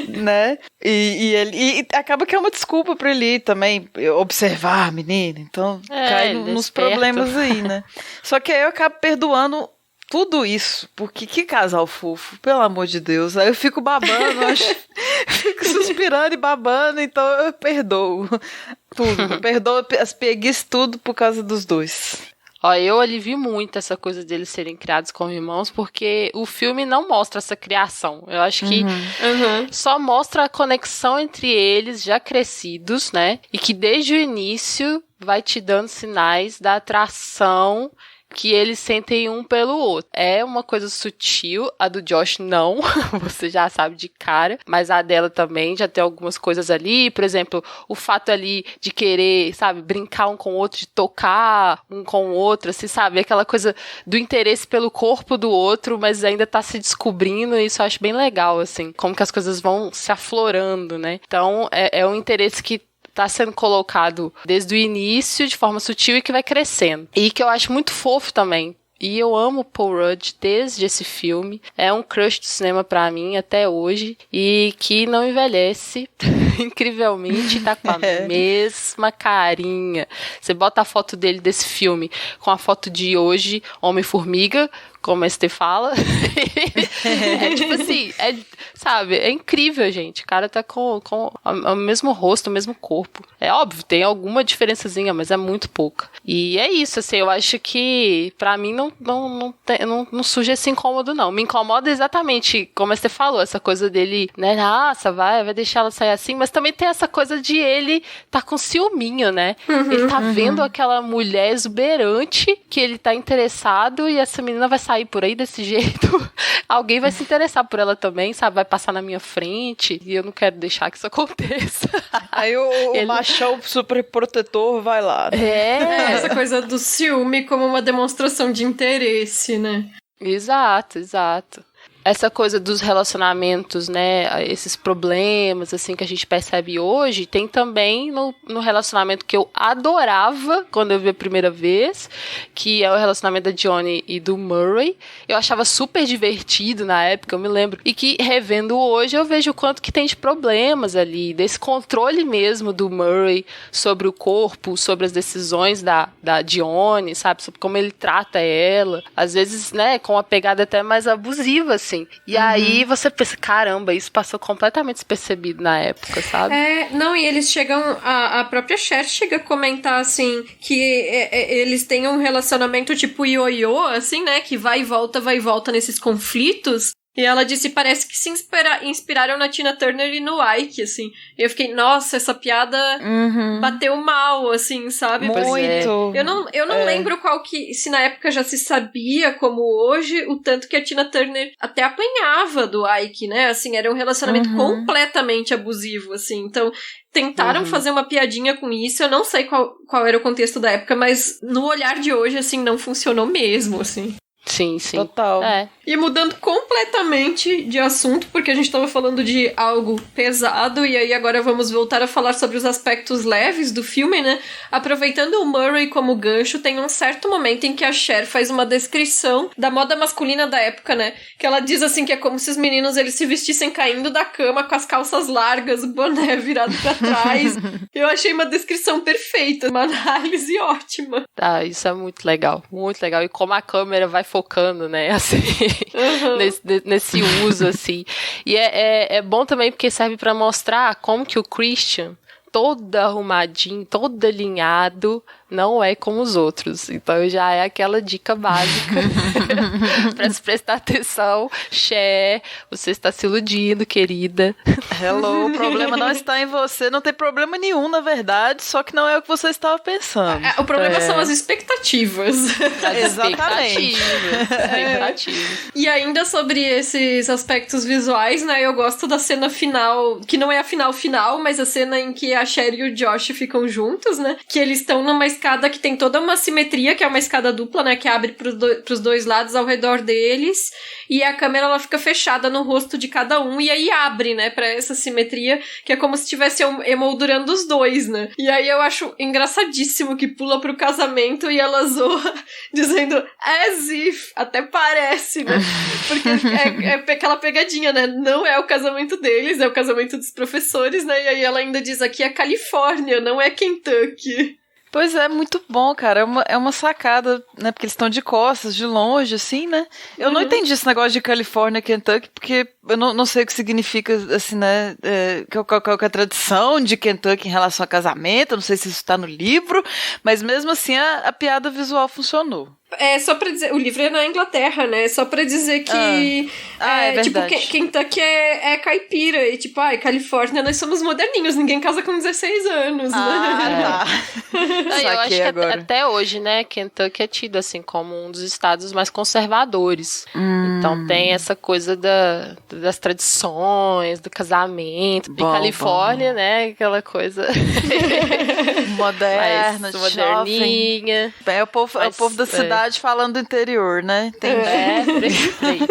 Né? E acaba que é uma desculpa pra ele ir também observar a menina, então cai nos problemas aí, né? Só que aí eu acabo perdoando tudo isso, porque que casal fofo, pelo amor de Deus. Aí eu fico babando, fico suspirando e babando, então eu perdoo tudo. Eu perdoo as preguiças, tudo por causa dos dois. Ó, eu alivio muito essa coisa deles serem criados como irmãos, porque o filme não mostra essa criação. Eu acho que só mostra a conexão entre eles já crescidos, né? E que desde o início vai te dando sinais da atração que eles sentem um pelo outro. É uma coisa sutil, a do Josh não, você já sabe de cara, mas a dela também já tem algumas coisas ali, por exemplo, o fato ali de querer, sabe, brincar um com o outro, de tocar um com o outro, assim, sabe, aquela coisa do interesse pelo corpo do outro, mas ainda tá se descobrindo, e isso eu acho bem legal, assim, como que as coisas vão se aflorando, né? Então, é um interesse que tá sendo colocado desde o início de forma sutil e que vai crescendo. E que eu acho muito fofo também. E eu amo Paul Rudd desde esse filme. É um crush do cinema pra mim até hoje. E que não envelhece incrivelmente, tá com a mesma carinha. Você bota a foto dele desse filme com a foto de hoje, Homem-Formiga, como a Estê fala. É tipo assim, sabe, é incrível, gente. O cara tá com o mesmo rosto, o mesmo corpo. É óbvio, tem alguma diferençazinha, mas é muito pouca. E é isso, assim, eu acho que pra mim não surge esse incômodo, não. Me incomoda exatamente, como a Estê falou, essa coisa dele, né, nossa, vai deixar ela sair assim, mas também tem essa coisa de ele tá com ciúminho, né? Ele tá vendo aquela mulher exuberante que ele tá interessado e essa menina vai sair por aí desse jeito. Alguém vai se interessar por ela também, sabe? Vai passar na minha frente e eu não quero deixar que isso aconteça. Aí o machão super protetor vai lá. Né? Essa coisa do ciúme como uma demonstração de interesse, né? Exato. Essa coisa dos relacionamentos, né, esses problemas, assim, que a gente percebe hoje, tem também no relacionamento que eu adorava quando eu vi a primeira vez, que é o relacionamento da Johnny e do Murray. Eu achava super divertido na época, eu me lembro. E que, revendo hoje, eu vejo o quanto que tem de problemas ali, desse controle mesmo do Murray sobre o corpo, sobre as decisões da Johnny, sabe, sobre como ele trata ela. Às vezes, né, com uma pegada até mais abusiva, assim. E aí você pensa, caramba, isso passou completamente despercebido na época, sabe? E eles chegam, a própria Cher chega a comentar, assim, que eles têm um relacionamento tipo ioiô, assim, né, que vai e volta nesses conflitos. E ela disse, parece que se inspiraram na Tina Turner e no Ike, assim. E eu fiquei, nossa, essa piada bateu mal, assim, sabe? Muito. Eu não lembro se na época já se sabia, como hoje, o tanto que a Tina Turner até apanhava do Ike, né? Assim, era um relacionamento completamente abusivo, assim. Então, tentaram fazer uma piadinha com isso. Eu não sei qual era o contexto da época, mas no olhar de hoje, assim, não funcionou mesmo, assim. Sim. Total. E mudando completamente de assunto, porque a gente tava falando de algo pesado, e aí agora vamos voltar a falar sobre os aspectos leves do filme, né? Aproveitando o Murray como gancho, tem um certo momento em que a Cher faz uma descrição da moda masculina da época, né? Que ela diz assim que é como se os meninos eles se vestissem caindo da cama com as calças largas, o boné virado pra trás. Eu achei uma descrição perfeita, uma análise ótima. Isso é muito legal. E como a câmera vai focando, né, assim, nesse uso, assim. E é bom também porque serve pra mostrar como que o Christian todo arrumadinho, todo alinhado, não é como os outros. Então já é aquela dica básica pra se prestar atenção. Cher, você está se iludindo, querida. Hello, o problema não está em você, não tem problema nenhum, na verdade, só que não é o que você estava pensando. O problema são as expectativas. Exatamente. Expectativas. E ainda sobre esses aspectos visuais, né, eu gosto da cena final, que não é a final, mas a cena em que a Cher e o Josh ficam juntos, né, que eles estão numa escada que tem toda uma simetria, que é uma escada dupla, né, que abre pros dois lados ao redor deles, e a câmera ela fica fechada no rosto de cada um, e aí abre, né, pra essa simetria, que é como se estivesse emoldurando os dois, né. E aí eu acho engraçadíssimo que pula pro casamento e ela zoa, dizendo as if, até parece, né, porque é aquela pegadinha, né, não é o casamento deles, é o casamento dos professores, né, e aí ela ainda diz, aqui é Califórnia, não é Kentucky. Pois é, muito bom, cara. É uma sacada, né? Porque eles estão de costas, de longe, assim, né? Eu não entendi esse negócio de Califórnia, Kentucky, porque eu não sei o que significa, assim, né? Qual é a tradição de Kentucky em relação a casamento. Eu não sei se isso tá no livro, mas mesmo assim a piada visual funcionou. É só pra dizer, o livro é na Inglaterra, né? Só pra dizer que é tipo, verdade. Kentucky é caipira. E tipo, Califórnia, nós somos moderninhos, ninguém casa com 16 anos, né? Tá. Eu acho que até hoje, né, Kentucky é tido assim como um dos estados mais conservadores. Então tem essa coisa das tradições, do casamento. Bom, e Califórnia, né, aquela coisa moderna, moderninha. É o povo da cidade falando do interior, né? Por aí.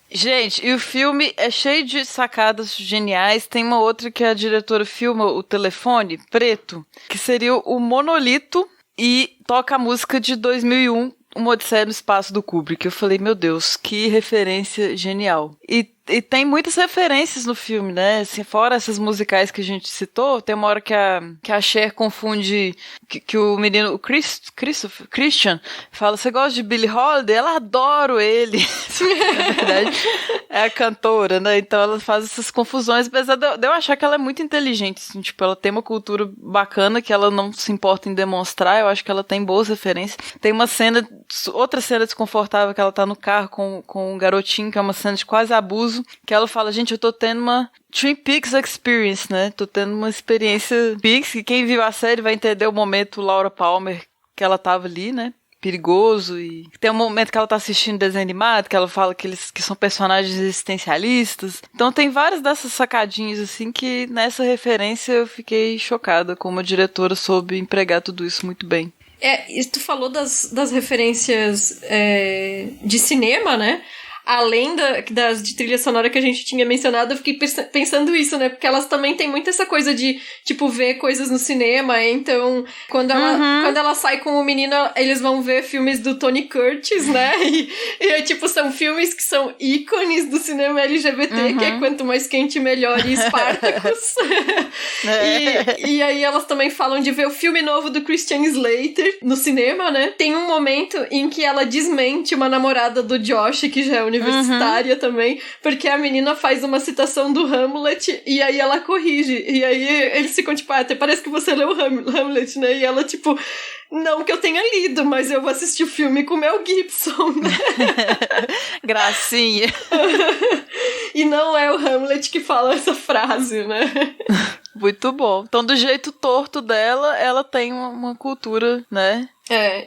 Gente, e o filme é cheio de sacadas geniais. Tem uma outra que a diretora filma o telefone preto, que seria o monolito, e toca a música de 2001, Uma Odisseia no Espaço, do Kubrick. Eu falei, meu Deus, que referência genial. E tem muitas referências no filme, né? Assim, fora essas musicais que a gente citou, tem uma hora que a Cher confunde, que o menino, o Christian, fala, você gosta de Billie Holiday? Ela adora ele. Na verdade, é a cantora, né? Então ela faz essas confusões, apesar de eu achar que ela é muito inteligente, assim, tipo, ela tem uma cultura bacana que ela não se importa em demonstrar, eu acho que ela tem boas referências. Tem uma cena, outra cena desconfortável, que ela tá no carro com um garotinho, que é uma cena de quase abuso, que ela fala, gente, eu tô tendo uma Twin Peaks experience, né? Tô tendo uma experiência Peaks, que quem viu a série vai entender o momento Laura Palmer que ela tava ali, né? Perigoso, e tem um momento que ela tá assistindo desenho animado, que ela fala que eles que são personagens existencialistas. Então tem várias dessas sacadinhas, assim, que nessa referência eu fiquei chocada como a diretora soube empregar tudo isso muito bem. E tu falou das referências de cinema, né? Além das de trilha sonora que a gente tinha mencionado, eu fiquei pensando isso, né? Porque elas também têm muito essa coisa de, tipo, ver coisas no cinema. Então, quando ela sai com o menino, eles vão ver filmes do Tony Curtis, né? E tipo, são filmes que são ícones do cinema LGBT, que é Quanto Mais Quente Melhor, e Spartacus. E aí elas também falam de ver o filme novo do Christian Slater no cinema, né? Tem um momento em que ela desmente uma namorada do Josh, que já é universitária também, porque a menina faz uma citação do Hamlet e aí ela corrige, e aí eles ficam tipo, até parece que você leu Hamlet, né? E ela tipo, não que eu tenha lido, mas eu vou assistir o filme com o Mel Gibson, né? Gracinha. E não é o Hamlet que fala essa frase, né? Muito bom. Então, do jeito torto dela, ela tem uma cultura, né?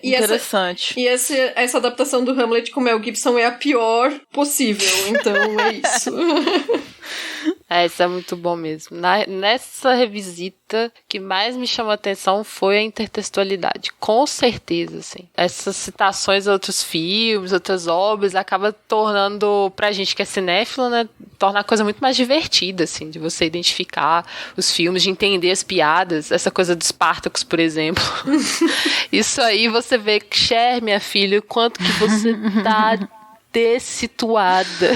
Interessante. Essa adaptação do Hamlet com Mel Gibson é a pior possível, então é isso. Isso é muito bom mesmo. Nessa revisita, o que mais me chamou a atenção foi a intertextualidade. Com certeza, assim. Essas citações a outros filmes, outras obras, acaba tornando, pra gente que é cinéfilo, né, torna a coisa muito mais divertida, assim, de você identificar os filmes, de entender as piadas. Essa coisa dos Spartacus, por exemplo. Isso aí você vê, Cher, minha filha, o quanto que você tá dessituada.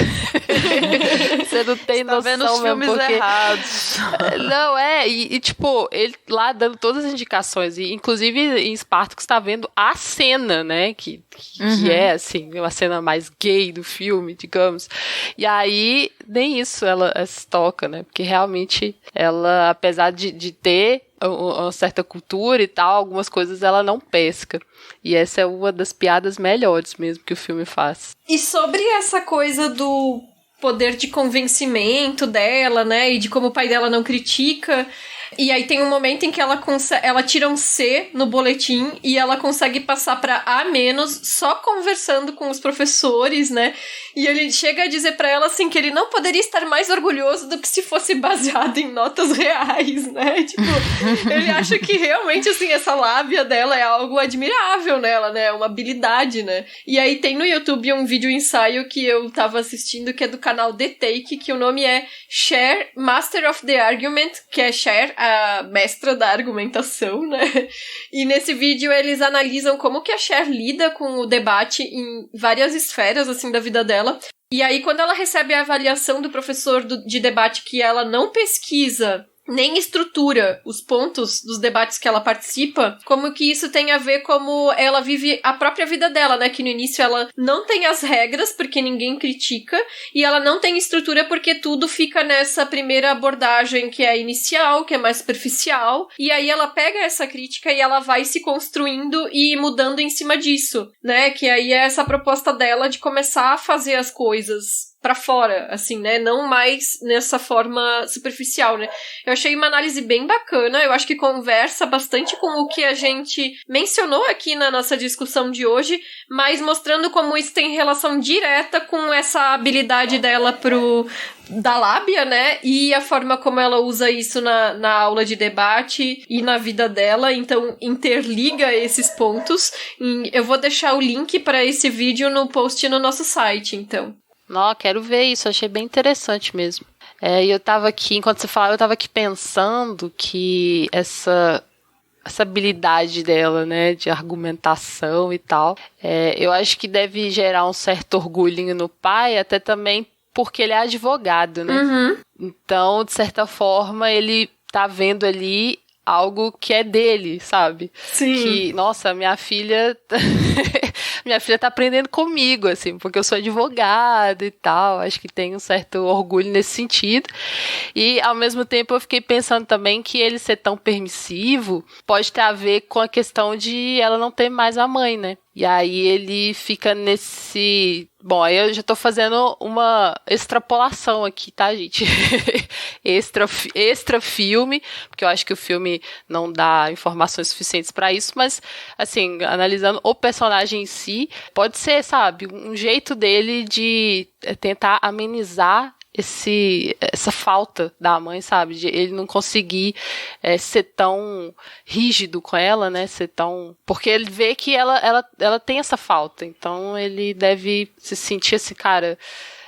Você não tem noção, vendo os mesmo, filmes porque... errados. Não, tipo, ele lá dando todas as indicações, e inclusive em Spartacus tá vendo a cena, né, que é, assim, uma cena mais gay do filme, digamos. E aí, nem isso ela se toca, né, porque realmente ela, apesar de ter uma certa cultura e tal, algumas coisas ela não pesca. E essa é uma das piadas melhores mesmo que o filme faz. E sobre essa coisa do poder de convencimento dela, né, e de como o pai dela não critica... E aí tem um momento em que ela tira um C no boletim e ela consegue passar pra A- só conversando com os professores, né? E ele chega a dizer pra ela, assim, que ele não poderia estar mais orgulhoso do que se fosse baseado em notas reais, né? Tipo, ele acha que realmente, assim, essa lábia dela é algo admirável nela, né? É uma habilidade, né? E aí tem no YouTube um vídeo ensaio que eu tava assistindo, que é do canal The Take, que o nome é Cher, Master of the Argument, que é Cher, a mestra da argumentação, né? E nesse vídeo eles analisam como que a Cher lida com o debate em várias esferas, assim, da vida dela. E aí, quando ela recebe a avaliação do professor de debate que ela não pesquisa nem estrutura os pontos dos debates que ela participa, como que isso tem a ver como ela vive a própria vida dela, né? Que no início ela não tem as regras, porque ninguém critica, e ela não tem estrutura porque tudo fica nessa primeira abordagem que é inicial, que é mais superficial, e aí ela pega essa crítica e ela vai se construindo e mudando em cima disso, né? Que aí é essa proposta dela de começar a fazer as coisas pra fora, assim, né? Não mais nessa forma superficial, né? Eu achei uma análise bem bacana, eu acho que conversa bastante com o que a gente mencionou aqui na nossa discussão de hoje, mas mostrando como isso tem relação direta com essa habilidade dela da lábia, né? E a forma como ela usa isso na aula de debate e na vida dela, então interliga esses pontos. E eu vou deixar o link para esse vídeo no post no nosso site, então. Não, quero ver isso, achei bem interessante mesmo. E eu tava aqui, enquanto você falava, eu tava aqui pensando que essa habilidade dela, né, de argumentação e tal, eu acho que deve gerar um certo orgulhinho no pai, até também porque ele é advogado, né? Uhum. Então, de certa forma, ele tá vendo ali algo que é dele, sabe? Sim. Que, nossa, minha filha tá aprendendo comigo, assim, porque eu sou advogada e tal, acho que tem um certo orgulho nesse sentido. E, ao mesmo tempo, eu fiquei pensando também que ele ser tão permissivo pode ter a ver com a questão de ela não ter mais a mãe, né? E aí ele fica nesse... Bom, aí eu já tô fazendo uma extrapolação aqui, tá, gente? extra filme, porque eu acho que o filme não dá informações suficientes pra isso, mas, assim, analisando o personagem em si, pode ser, sabe, um jeito dele de tentar amenizar essa falta da mãe, sabe? De ele não conseguir ser tão rígido com ela, né? Ser tão... Porque ele vê que ela tem essa falta. Então ele deve se sentir assim, cara...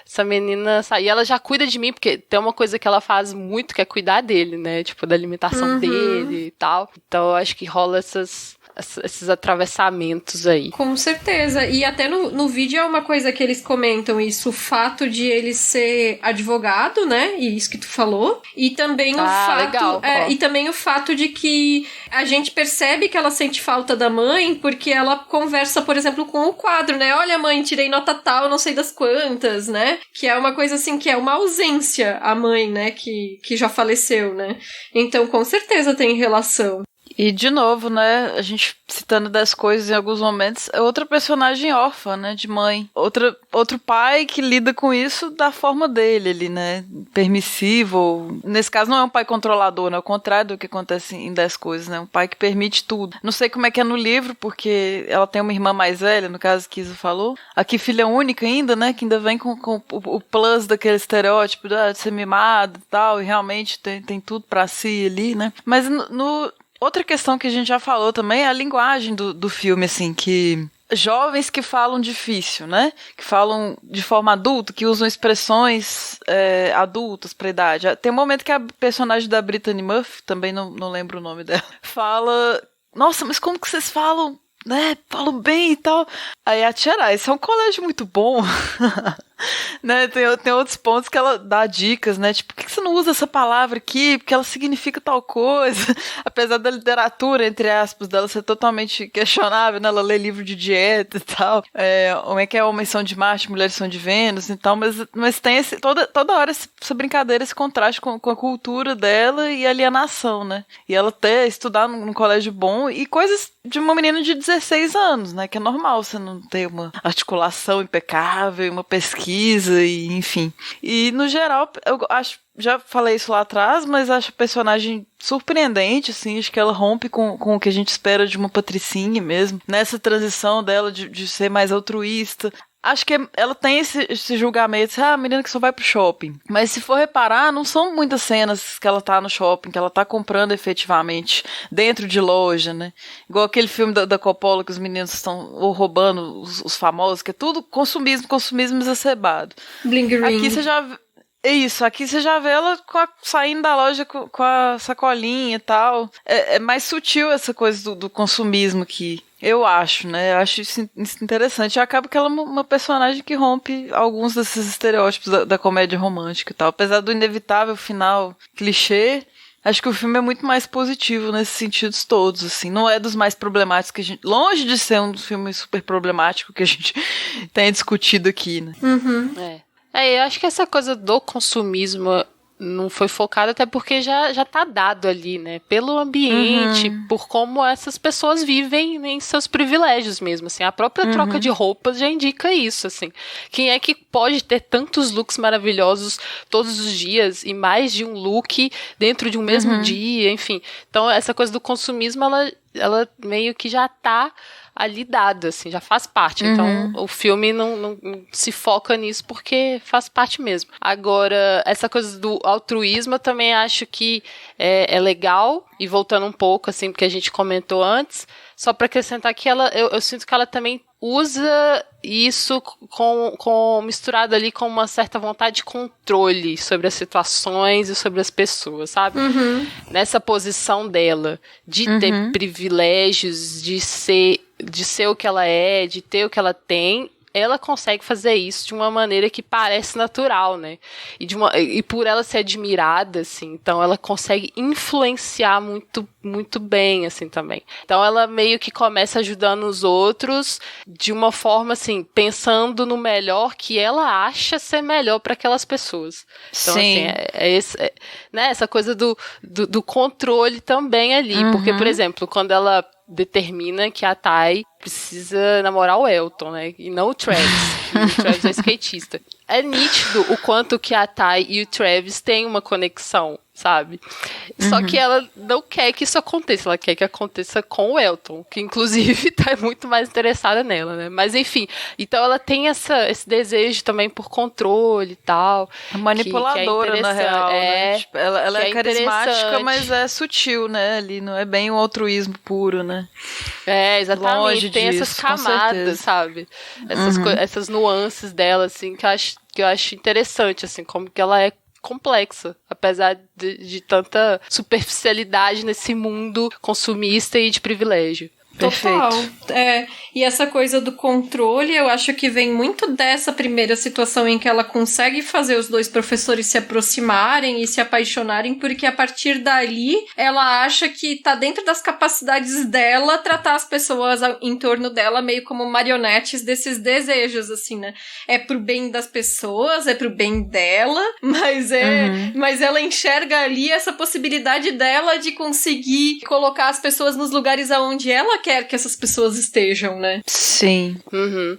Essa menina... E ela já cuida de mim, porque tem uma coisa que ela faz muito, que é cuidar dele, né? Tipo, da alimentação dele e tal. Então eu acho que rola esses atravessamentos aí. Com certeza. E até no vídeo é uma coisa que eles comentam isso, o fato de ele ser advogado, né? E isso que tu falou. E também legal, e também o fato de que a gente percebe que ela sente falta da mãe porque ela conversa, por exemplo, com o quadro, né? Olha, mãe, tirei nota tal, não sei das quantas, né? Que é uma coisa assim, que é uma ausência, a mãe, né? Que já faleceu, né? Então, com certeza tem relação. E, de novo, né, a gente citando das coisas em alguns momentos, é outra personagem órfã, né, de mãe. Outro pai que lida com isso da forma dele ali, né, permissivo. Nesse caso não é um pai controlador, né, ao contrário do que acontece em 10 coisas, né, um pai que permite tudo. Não sei como é que é no livro, porque ela tem uma irmã mais velha, no caso que Isa falou. Aqui filha única ainda, né, que ainda vem com o plus daquele estereótipo de ser mimado e tal, e realmente tem tudo pra si ali, né. Mas outra questão que a gente já falou também é a linguagem do filme, assim, que jovens que falam difícil, né? Que falam de forma adulta, que usam expressões adultas pra idade. Tem um momento que a personagem da Brittany Murphy, também não lembro o nome dela, fala, nossa, mas como que vocês falam, né? Falam bem e tal. Aí a tia, isso é um colégio muito bom. Né, tem outros pontos que ela dá dicas, né? Tipo, por que você não usa essa palavra aqui? Porque ela significa tal coisa. Apesar da literatura, entre aspas, dela ser totalmente questionável, né? Ela lê livro de dieta e tal. Como é que é? Homens são de Marte, mulheres são de Vênus e tal. Mas tem toda hora essa brincadeira, esse contraste com a cultura dela e a alienação, né? E ela até estudar num colégio bom e coisas de uma menina de 16 anos, né? Que é normal você não ter uma articulação impecável, uma pesquisa, e enfim. E, no geral, eu acho, já falei isso lá atrás, mas acho a personagem surpreendente, assim, acho que ela rompe com o que a gente espera de uma patricinha mesmo, nessa transição dela de ser mais altruísta. Acho que ela tem esse julgamento, a menina que só vai pro shopping. Mas se for reparar, não são muitas cenas que ela tá no shopping, que ela tá comprando efetivamente dentro de loja, né? Igual aquele filme da Coppola que os meninos estão roubando os famosos, que é tudo consumismo exacerbado. Bling ring. Aqui você já... Isso, aqui você já vê ela saindo da loja com a sacolinha e tal. É mais sutil essa coisa do consumismo aqui. Eu acho, né? Eu acho isso interessante. E acaba que ela é uma personagem que rompe alguns desses estereótipos da comédia romântica e tal. Apesar do inevitável final clichê, acho que o filme é muito mais positivo nesses sentidos todos, assim. Não é dos mais problemáticos que a gente... Longe de ser um dos filmes super problemáticos que a gente tem discutido aqui, né? Uhum. Eu acho que essa coisa do consumismo não foi focada até porque já tá dado ali, né? Pelo ambiente, por como essas pessoas vivem em seus privilégios mesmo, assim. A própria troca de roupas já indica isso, assim. Quem é que pode ter tantos looks maravilhosos todos os dias e mais de um look dentro de um mesmo dia, enfim. Então, essa coisa do consumismo, ela meio que já tá ali dado, assim, já faz parte. Então, o filme não se foca nisso porque faz parte mesmo. Agora, essa coisa do altruísmo eu também acho que é legal, e voltando um pouco, assim, porque a gente comentou antes, só para acrescentar que eu sinto que ela também usa isso misturado ali com uma certa vontade de controle sobre as situações e sobre as pessoas, sabe? Nessa posição dela, de ter privilégios, de ser o que ela é, de ter o que ela tem, ela consegue fazer isso de uma maneira que parece natural, né? E por ela ser admirada, assim, então ela consegue influenciar muito, muito bem, assim, também. Então ela meio que começa ajudando os outros de uma forma, assim, pensando no melhor que ela acha ser melhor para aquelas pessoas. Então, Sim. assim, né, essa coisa do controle também ali. Porque, por exemplo, quando ela determina que a Tai precisa namorar o Elton, né? E não o Travis. O Travis é skatista. É nítido o quanto que a Tai e o Travis têm uma conexão, sabe? Só que ela não quer que isso aconteça. Ela quer que aconteça com o Elton, que inclusive tá muito mais interessada nela, né? Mas enfim, então ela tem esse desejo também por controle e tal. Manipuladora, que é na real, né? Tipo, ela é carismática, mas é é sutil, né? Ali não é bem um altruísmo puro, né? Exatamente. Longe tem disso, essas com camadas, certeza. sabe? Essas nuances dela, assim, que eu acho interessante, assim, como que ela é complexa, apesar de tanta superficialidade nesse mundo consumista e de privilégio. Total. Perfeito. E essa coisa do controle, eu acho que vem muito dessa primeira situação em que ela consegue fazer os dois professores se aproximarem e se apaixonarem, porque a partir dali ela acha que tá dentro das capacidades dela tratar as pessoas em torno dela meio como marionetes desses desejos, assim, né? É pro bem das pessoas, é pro bem dela, mas ela enxerga ali essa possibilidade dela de conseguir colocar as pessoas nos lugares aonde ela quer que essas pessoas estejam, né? Sim.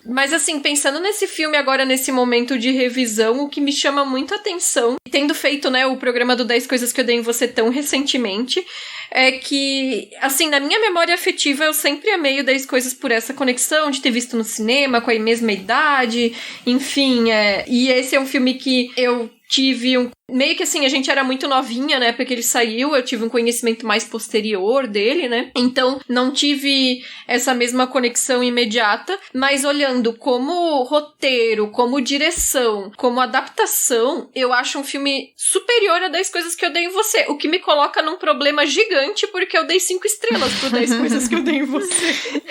Mas assim, pensando nesse filme agora, nesse momento de revisão, o que me chama muito a atenção, tendo feito, né, o programa do 10 Coisas que Eu Dei em Você tão recentemente, é que, assim, na minha memória afetiva, eu sempre amei o 10 Coisas por essa conexão de ter visto no cinema, com a mesma idade, enfim, e esse é um filme que eu tive Meio que assim, a gente era muito novinha, né? Porque ele saiu, eu tive um conhecimento mais posterior dele, né? Então, não tive essa mesma conexão imediata, mas olhando como roteiro, como direção, como adaptação, eu acho um filme superior a 10 Coisas que Eu Dei em Você, o que me coloca num problema gigante, porque eu dei 5 estrelas pro 10 Coisas que Eu Dei em Você.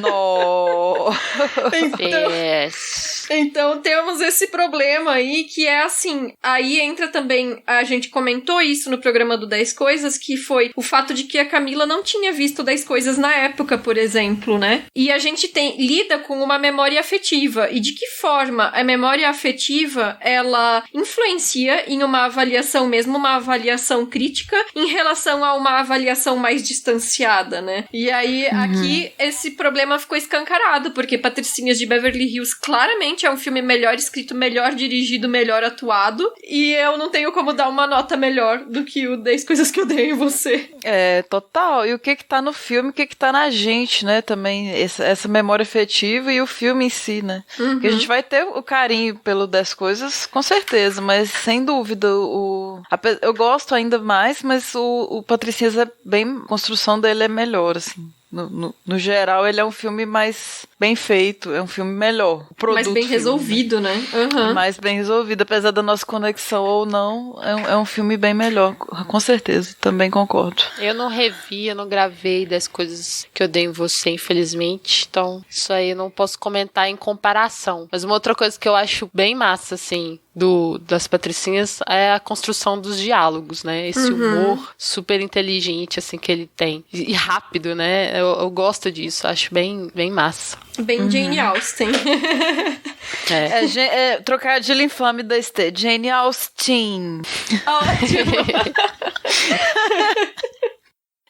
Nossa! Então temos esse problema aí, que é assim, aí entra também, a gente comentou isso no programa do 10 Coisas, que foi o fato de que a Camila não tinha visto 10 Coisas na época, por exemplo, né? E a gente lida com uma memória afetiva, e de que forma a memória afetiva, ela influencia em uma avaliação, mesmo uma avaliação crítica, em relação a uma avaliação mais distanciada, né? E aí, aqui, esse problema ficou escancarado, porque Patricinhas de Beverly Hills claramente é um filme melhor escrito, melhor dirigido, melhor atuado, e eu não tenho como dar uma nota melhor do que o 10 Coisas que Eu Dei em Você. É, total. E o que tá no filme, o que tá na gente, né? Também essa memória afetiva e o filme em si, né? Porque a gente vai ter o carinho pelo 10 Coisas, com certeza, mas sem dúvida, eu gosto ainda mais, mas o Patricinhas é bem, a construção dele é melhor, assim. No geral, ele é um filme mais bem feito, é um filme melhor. Mais bem resolvido, né? Mais bem resolvido, apesar da nossa conexão ou não, é um filme bem melhor, com certeza, também concordo. Eu não revi, eu não gravei 10 Coisas que Eu Dei em Você, infelizmente, então isso aí eu não posso comentar em comparação. Mas uma outra coisa que eu acho bem massa, assim, das Patricinhas é a construção dos diálogos, né? Esse humor super inteligente, assim, que ele tem. E rápido, né? Eu gosto disso, acho bem, bem massa. Bem Jane Austen. Trocadilho infame da Estê. Jane Austen. Ótimo.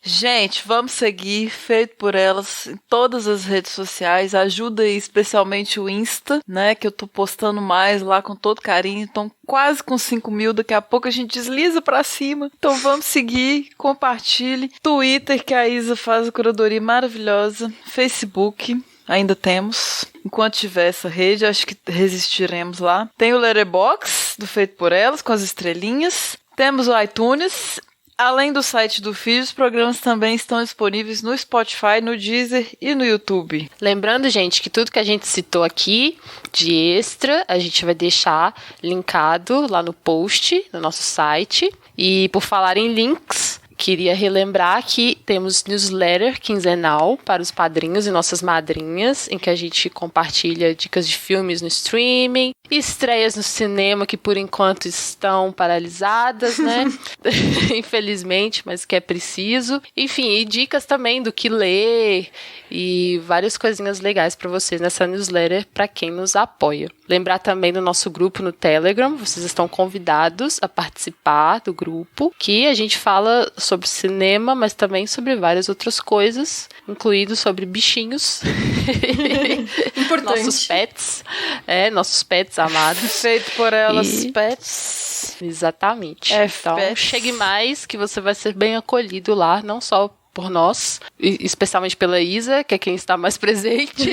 Gente, vamos seguir Feito por Elas em todas as redes sociais. Ajuda aí, especialmente o Insta, né? Que eu tô postando mais lá com todo carinho. Então, quase com 5 mil. Daqui a pouco a gente desliza pra cima. Então, vamos seguir, compartilhe. Twitter, que a Isa faz a curadoria maravilhosa. Facebook, ainda temos. Enquanto tiver essa rede, acho que resistiremos lá. Tem o Letterboxd do Feito por Elas, com as estrelinhas. Temos o iTunes. Além do site do feed, os programas também estão disponíveis no Spotify, no Deezer e no YouTube. Lembrando, gente, que tudo que a gente citou aqui de extra, a gente vai deixar linkado lá no post, no nosso site. E por falar em links, queria relembrar que temos newsletter quinzenal para os padrinhos e nossas madrinhas, em que a gente compartilha dicas de filmes no streaming, estreias no cinema que por enquanto estão paralisadas, né? Infelizmente, mas que é preciso. Enfim, e dicas também do que ler e várias coisinhas legais para vocês nessa newsletter para quem nos apoia. Lembrar também do nosso grupo no Telegram, vocês estão convidados a participar do grupo, que a gente fala sobre cinema, mas também sobre várias outras coisas, incluindo sobre bichinhos. Importante. Nossos pets amados. Feito por Elas, pets. Exatamente. Então, pets. chegue mais, que você vai ser bem acolhido lá, não só por nós, especialmente pela Isa, que é quem está mais presente,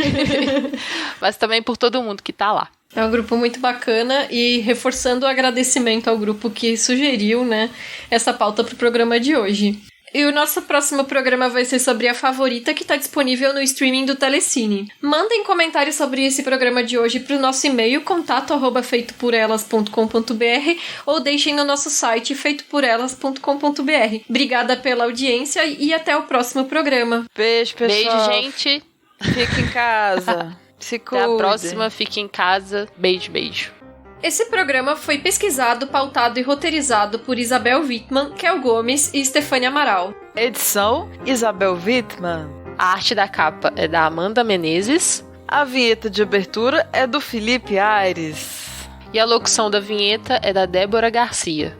mas também por todo mundo que está lá. É um grupo muito bacana, e reforçando o agradecimento ao grupo que sugeriu, né, essa pauta para o programa de hoje. E o nosso próximo programa vai ser sobre A Favorita, que está disponível no streaming do Telecine. Mandem comentários sobre esse programa de hoje para o nosso e-mail, contato@feitoporelas.com.br, ou deixem no nosso site, feitoporelas.com.br. Obrigada pela audiência e até o próximo programa. Beijo, pessoal. Beijo, gente. Fique em casa. Se cuide. Até a próxima. Fique em casa. Beijo, beijo. Esse programa foi pesquisado, pautado e roteirizado por Isabel Wittmann, Kel Gomes e Stefania Amaral. Edição, Isabel Wittmann. A arte da capa é da Amanda Menezes. A vinheta de abertura é do Felipe Aires. E a locução da vinheta é da Débora Garcia.